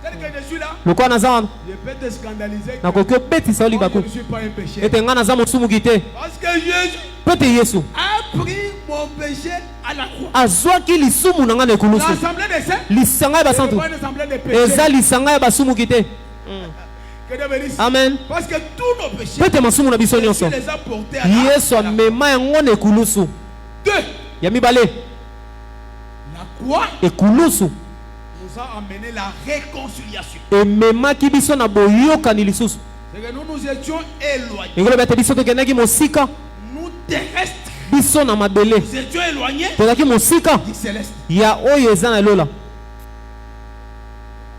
Tel que je suis là, lokola naza wana je peux te scandaliser. nakoki obetisa yo Moi, libaku je ne suis pas un péché. ete ngai naza mosumuki te Parce que Jésus mpo ete yesu a pris mon péché à la croix. azwaki lisumu na ngai na ekulusu L'assemblée des saints, lisanga ya ce n'est basantu pas une assemblée de péchés. eza lisanga ya basumuki te Que Dieu bénisse. amen Parce que tous nos péchés, mpo ete masumu na biso Jésus nyonso les a portés à la yesu croix. amema yango na ekulusu Deux, ya mibale la croix ekulusu nous a amené la réconciliation. ememaki biso na boyokani lisusu C'est que nous nous étions éloignés. ekoloba ete biso tokendaki mosika Nous terrestres, biso na mabele nous étions éloignés tozalaki mosika du céleste. ya oyo eza na elola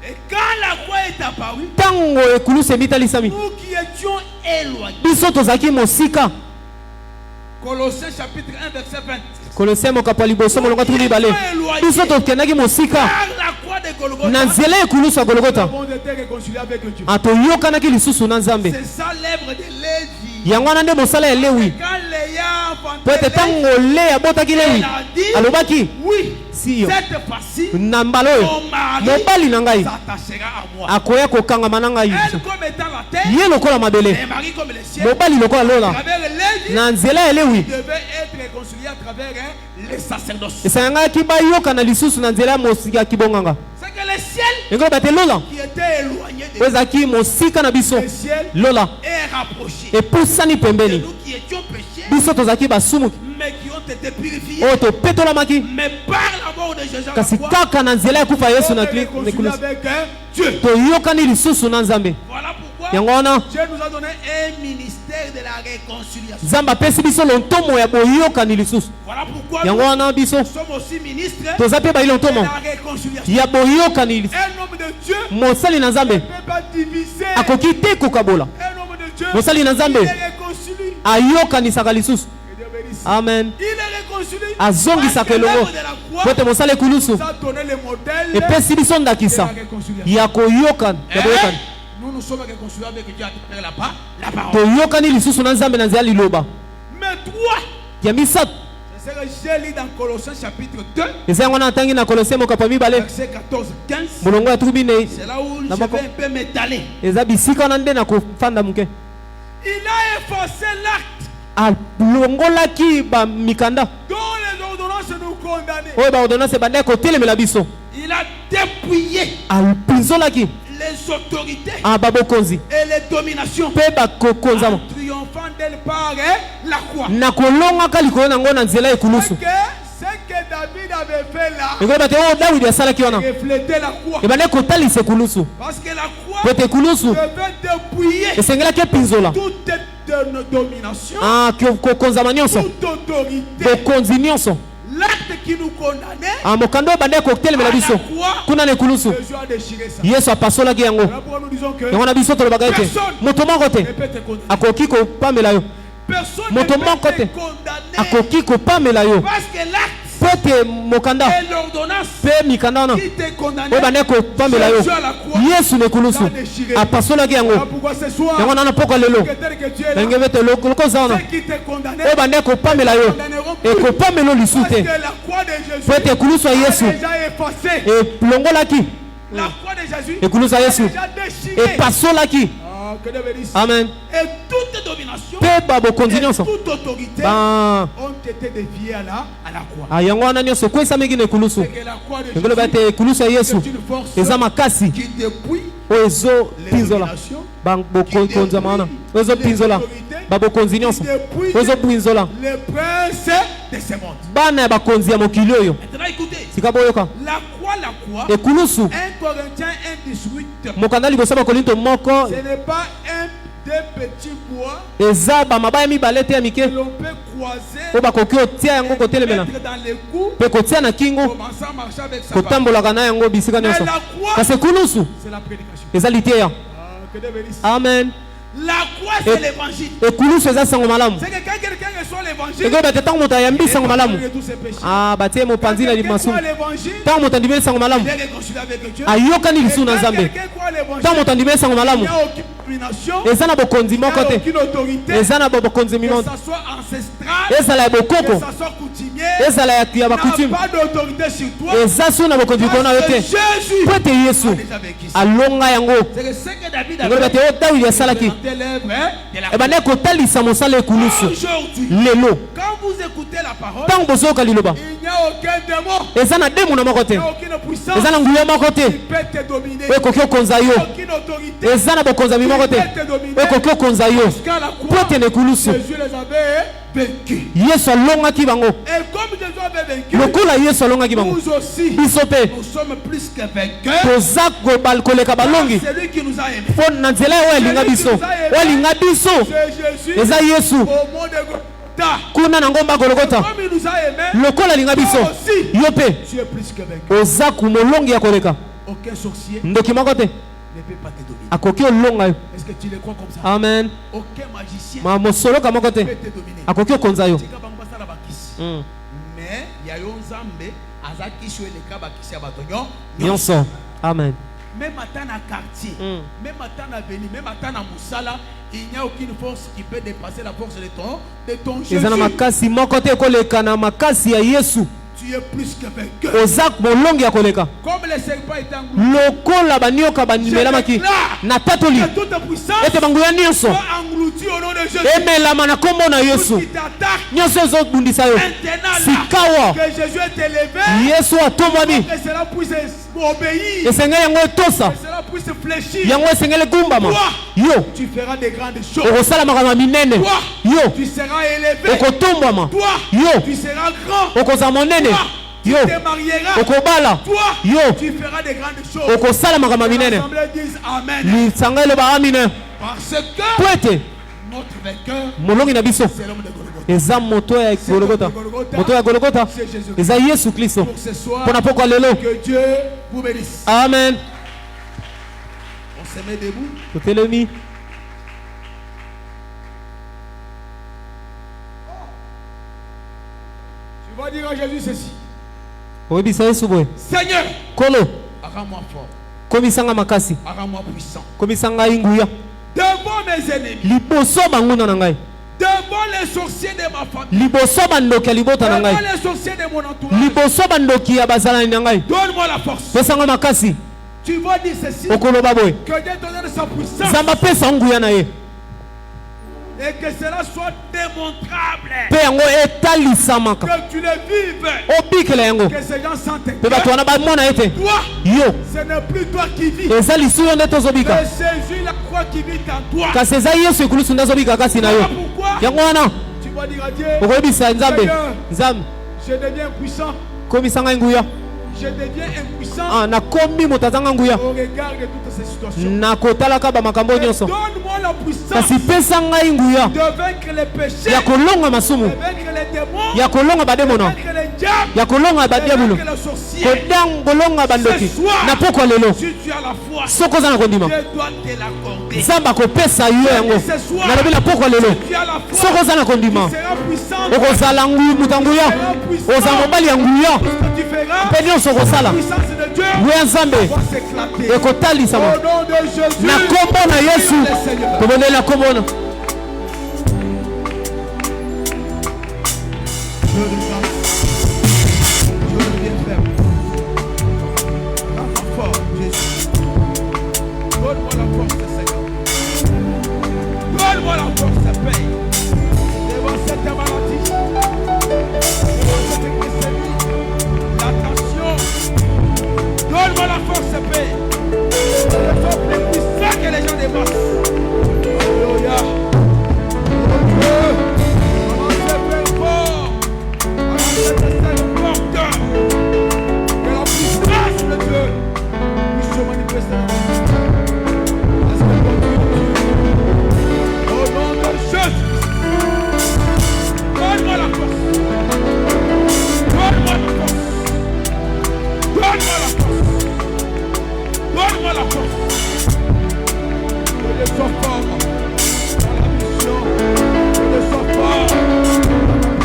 Et quand la croix est apparue, ntango ekulusu emitalisami nous qui étions éloignés. biso tozalaki mosika Colossiens chapitre 1 verset 20. kolosien mokapo ya liboso molongo tuli mibale biso tokendaki mosika Par la croix de Golgotha, na nzela ya ekulusu ya nous gologota avons été réconciliés avec Dieu. toyokanaki lisusu na nzambe C'est ça l'œuvre de Lévi. yango wana nde mosala ya lewi Quand Léa po ete enfanté Lévi, ntango le abotaki lewi elle a dit, alobaki oui, si yo cette fois-ci, na mbala oyo mon mari mobali na ngai s'attachera à moi. akoya kokangama na ngai Elle comme étant la terre, ye lokola mabele et mari comme le ciel. mobali lokola À lola travers Lévi, na nzela ya lewi il devait être réconcilié à travers les sacerdoces. esangaki bayokana lisusu na nzela ya mosika ya kibonganga C'est que le ciel ekoloba te lola qui était éloigné de oyo ezalaki mosika na biso le ciel lola est rapproché. epusani Et pembeni nous qui étions péchés, biso tozalaki basumuki mais qui ont été purifiés, oyo topetolamaki mais par la mort de Jésus à la kasi croix, kaka na nzela ya kufa yesu na on est réconcilié ekulusu avec Dieu. toyokani lisusu na nzambe Voilà pourquoi yango wana Dieu nous a donné un ministère de la réconciliation. nzambe apesi biso lontomo ya boyokani lisusu Voilà pourquoi yango nous wana biso sommes aussi ministres toza mpe bayi de lontomo la réconciliation. ya boyokani lisusu Un homme de Dieu mosali na nzambe ne peut pas diviser. akoki te kokabola Un homme de Dieu mosali na il nzambe est réconcilié. ayokanisaka lisusu Que Dieu bénisse. amen Il est réconcilié. azongisaka Parce que elongo l'œuvre de la croix po ete mosala ekulusu nous a donné le modèle epesi biso de la ndakisa réconciliation. ya koyokana ya boyokani Nous nous sommes réconciliés avec Dieu à travers la parole. toyokani lisusu na nzambe na nzela ya liloba Mais toi, ya misato c'est ce que j'ai lu dans Colossiens chapitre 2, eza yango na ntangi na kolosien mokapo ya mibale verset 14-15. molongo ya tuku minei C'est là où je Nabako. vais un peu m'étaler. eza bisika wana nde na kofanda moke Il a effacé l'acte alongolaki bamikanda dont les ordonnances nous condamnaient. oyo baordonnance ebandaki kotelemela biso Il a dépouillé alpinzolaki les autorités babokonzi et les dominations mpe bakokonzama en triomphant d'elle par la croix. na kolongaka likolo nango na nzela ya ekulusu Ce que David avait fait là ekoyeba te oyo dawidi asalaki wana reflétait la croix. ebandaki kotalisa ekulusu Parce que la croix po ete ekulusu devait dépouiller esengelaki epinzola toute domination, kokonzama nyonso toute autorité. bokonzi nyonso L'acte qui nous condamnait, mokanda oyo ebandaki kotelemela biso kuna na ekulusu Jésus a déchiré ça. yesu apasolaki yango Voilà pourquoi nous disons que yango na biso tolobaka ete moto moko ne te peut te condamner. akoki kopamela yo Personne ne moto peut moko te te condamner akoki kopamela yo parce que l'acte po ete mokanda et l'ordonnance mpe mikanda wana qui te condamnait, oyo bandaki kopamela yo Jésus à la croix yesu na ekulusu l'a déchiré. apasolaki yango Voilà pourquoi ce soir, yango nana mpoka lelo que tel que tu es là, ndenge bete loko oza wana ceux qui te condamnaient oyo bandaki kopamela yo condamneront plus. ekopamela lisu Parce te que la croix de Jésus po ete ekulusu ya a yesu déjà effacé. elongolaki La croix de Jésus ekulusu ya a yesu déjà déchiré. epasolaki Ah, que Dieu bénisse. amen Et toute domination mpe babokonzi et nyonso toute autorité ont été défiées à la croix. yango wana nyonso ekwesamiki na ekulusu C'est que la croix de engoloba Jésus ete ekulusu ya yesu c'est une force eza makasi qui dépouille oyo les ezopinzola dominations, bokonzama wana oyo ezopinzola babokonzi nyonso oyo ezopinzola les princes de ce monde. bana ya bakonzi ya mokili oyo Maintenant écoutez, sika boyoka la croix, ekulusu 1 Corinthiens 1:18, mokanda liboso ya bakorinto moko ce n'est pas des petits bois eza bamabaya mibale te ya que mike l'on peut croiser, oyo bakoki otia yango kotelemela mettre dans les coups, mpe kotia na kingo commencer à marcher avec sa femme. kotambolaka na yango bisika Mais nyonso la croix, kasi ekulusu c'est la prédication. eza liteya Ah, que Dieu bénisse. amen La croix, c'est l'évangile. ekulusu eza sango malamu. C'est que quand quelqu'un reçoit l'évangile, Eko bate tango moto ayambi sango malamu. il tous ses péchés. Ah batie mopanzi na Quand quelqu'un limasu. croit l'évangile, Tango moto andimeli sango malamu. il est réconcilié avec Dieu. Ayokani lisu na Et quand Nzambe. quelqu'un croit l'évangile, Tango moto andimeli sango il malamu. n'y a aucune domination, Eza na bokonzi il n'y moko a te. aucune autorité, Eza na bokonzi que mimoko. ça soit ancestral, Ezala ya que bokoko. ça soit coutumier, Ezala ya il n'y a bakutime. pas d'autorité sur toi. Eza su na bokonzi Parce kona yo que te. Jésus Po ete Yesu a déjà vécu ça. alonga yango. C'est que ce que David Yango a bate fait, o Dawidi asalaki. de l'œuvre de la Ebane kotalisa mosala ekulusu. aujourd'hui. Lelo. Quand vous écoutez la parole, Tango bozoyoka liloba. il n'y a aucun démon, Eza na demu na moko il te. n'y a aucune puissance Eza na nguya moko qui te. peut te dominer. Oyo ekoki okonza yo. Aucune autorité Eza na bokonzami moko te. qui peut te dominer. Oyo ekoki okonza yo. Jusqu'à la Po croix, ete na ekulusu. Jésus les avait vaincus. Yesu alongaki bango. Et comme Jésus avait vaincu, Lokola Yesu alongaki bango. nous aussi, Biso pe nous sommes plus que vainqueurs. toza koleka balongi. C'est lui qui nous a aimés. Po na nzela oyo alinga biso. Oyo alinga biso. C'est Jésus Eza Yesu. au mont de Golgotha. Kuna na ngomba Golgotha. Comme il nous a aimés, Lokola alinga biso. toi aussi, Yo pe tu es plus que vainqueur. oza kumolongi ya koleka. Aucun sorcier Ndoki moko te ne peut pas te dominer. akoki olonga yo. Est-ce que tu le crois comme ça? Amen. Aucun magicien Ma mosoloka moko te ne peut te dominer. akoki okonza yo. Tika bango basala bakisi. Mm. Mais il y a yo nzambe aza kisi oyo eleka bakisi ya bato nyonso. Nyonso. Amen. Même ata na quartier, même ata na veni, même ata na musala, il n'y a aucune force qui peut dépasser la force de ton Jésus. Eza na makasi moko te ekoleka na makasi ya Yesu. Tu es plus que vainqueur. Oza molongi ya koleka. Comme le serpent est englouti, Lokola banioka banimelamaki na tatoli. que toute puissance Ete banguya nyonso soit engloutie au nom de Jésus. emelama na kombo na Tout Yesu. qui t'attaque, Nyonso ezobundisa yo. maintenant là, Sikawa que Jésus est élevé, Yesu atombwami. que cela puisse obéir, Esengeli yango etosa. que cela puisse fléchir. Yango esengeli gumbama. Yo Tu feras des grandes choses. okosala makambo ya minene. Toi, Yo tu seras élevé. okotombwama. Toi, Yo tu seras grand. okozala monene. Tu Yo te marieras. okobala. Toi, Yo tu feras des grandes choses. okosala makambo ya minene. L'assemblée dise Amen. Lisanga eloba amina. Parce Po que ete notre vainqueur, molongi na biso c'est l'homme de Golgotha. eza moto ya Golgotha. Moto ya Golgotha C'est Jésus. eza Yesu Kristo. Pour ce soir, Mpona pokwa lelo. que Dieu vous bénisse. Amen. On se met debout. Totelemi. Tu vas dire à Jésus ceci. Oyebisa Yesu boye. Seigneur, Kolo rends-moi fort. komisanga makasi. Rends-moi puissant. Komisanga nguya. Devant mes ennemis. Liboso banguna na ngai. Devant les sorciers de ma famille. Liboso bandoki ya libota na Devant ngai. les sorciers de mon entourage. Liboso bandoki ya bazalani na ngai. Donne-moi la force. Pesanga makasi. Tu vas dire ceci. Okoloba boye. Que Dieu te donne sa puissance. Zamba pesa nguya na ye. Et que cela soit démontrable. Pe yango etalisamaka. Que tu le vives. Obikela yango. Que ces gens sentent Pe bato wana bamona ete. toi, Yo ce n'est plus toi qui vis. eza lisu yo nde tozobika. Mais c'est Jésus la croix qui vit en toi. Kasi eza Yesu ekulusu nde azobika kasi na yo. Voilà pourquoi Yango wana tu vas dire à Dieu, okoyebisa Nzambe. Nzambe je deviens puissant. komisanga nguya. Je deviens impuissant nakomi moto azanga nguya. au regard de toutes ces situations. Nakotalaka bamakambo Et nyonso. donne-moi la puissance Kasi pesa ngai nguya de vaincre les péchés, ya kolonga de masumu, vaincre les démons, ya kolonga de bademona, vaincre les diables, ya kolonga de badiabulu, vaincre les sorciers. kolonga bandoki na pokwa lelo. Si tu as la foi, Soko oza na kondima Dieu doit te l'accorder. Nzambe akopesa yo yango. Nalobi na pokwa lelo. Tu as la foi, Soko oza na kondima tu seras puissant. okozala moto ya nguya, ozala mobali ya nguya, Tu feras mpe nyonso la okosala puissance de Dieu nguya ya Nzambe va s'éclater. ekotalisama Au nom de Jésus, na kombo na Yesu. le Seigneur. Tobonela kombo na Je reviens ferme. Rends-moi fort, Jésus. Donne-moi la force, Seigneur. Donne-moi la force, Père. Devant cette maladie, devant cette glycémie, la tension. Donne-moi la force, Père. Je sois plus puissant que les gens des masses. Alléluia. Oh Dieu, comment se faire fort. Que la puissance de Dieu puisse se manifester au nom de Jésus. Donne-moi la force. Donne-moi la force. Donne-moi la force. Donne-moi la force. Que Dieu soit fort.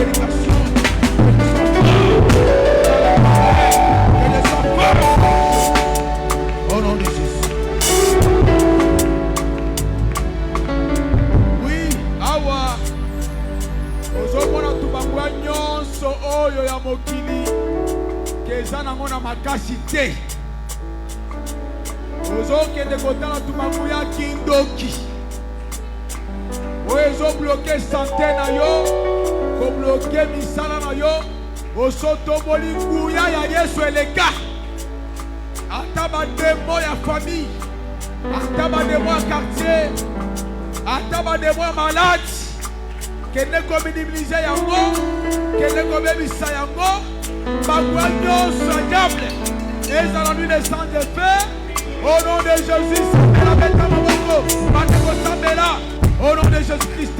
prédication. Que je sois fort. Au nom de Jésus. Oui, awa. Ozomona tubangwa nyonso oyo ya mokili. Keza nango na makasi te. Ozokende kotala tubangu ya kindoki. Ozo bloquer santé na yo, ko bloquer misala na yo, osoto bolingu ya Yesu eleka. Ata ba demo ya famille, ata ba demo ya quartier, ata ba demo ya malade, kende ko minimiser yango, kende ko bebisa yango, bagwa nyonso diable. Et ça la nuit des sangs de feu. Au nom de Jésus, la bête à Maboko, Mateko Sambela. Au nom de Jésus-Christ.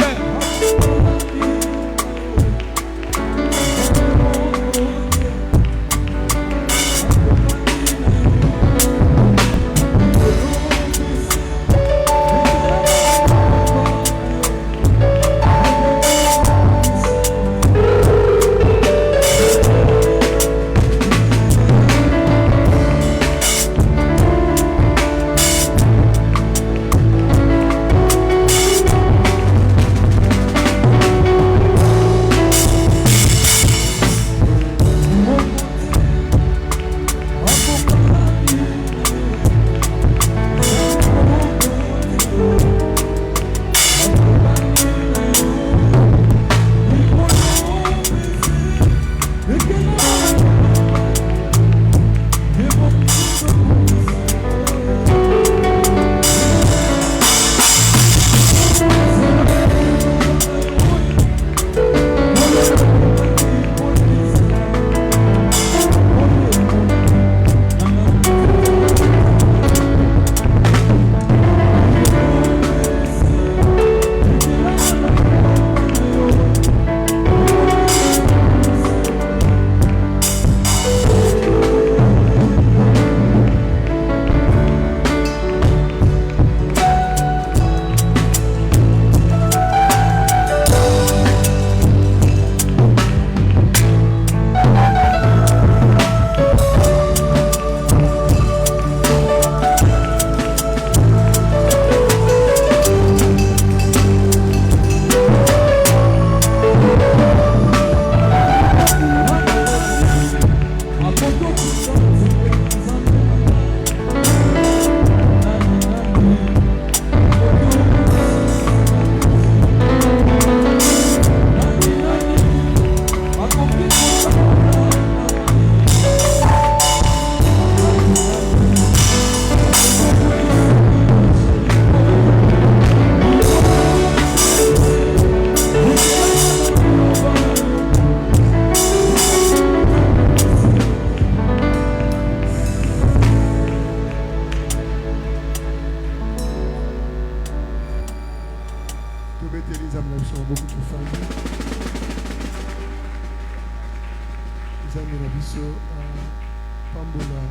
Pambola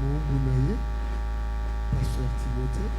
Moumounaye, Pasteur Timothée.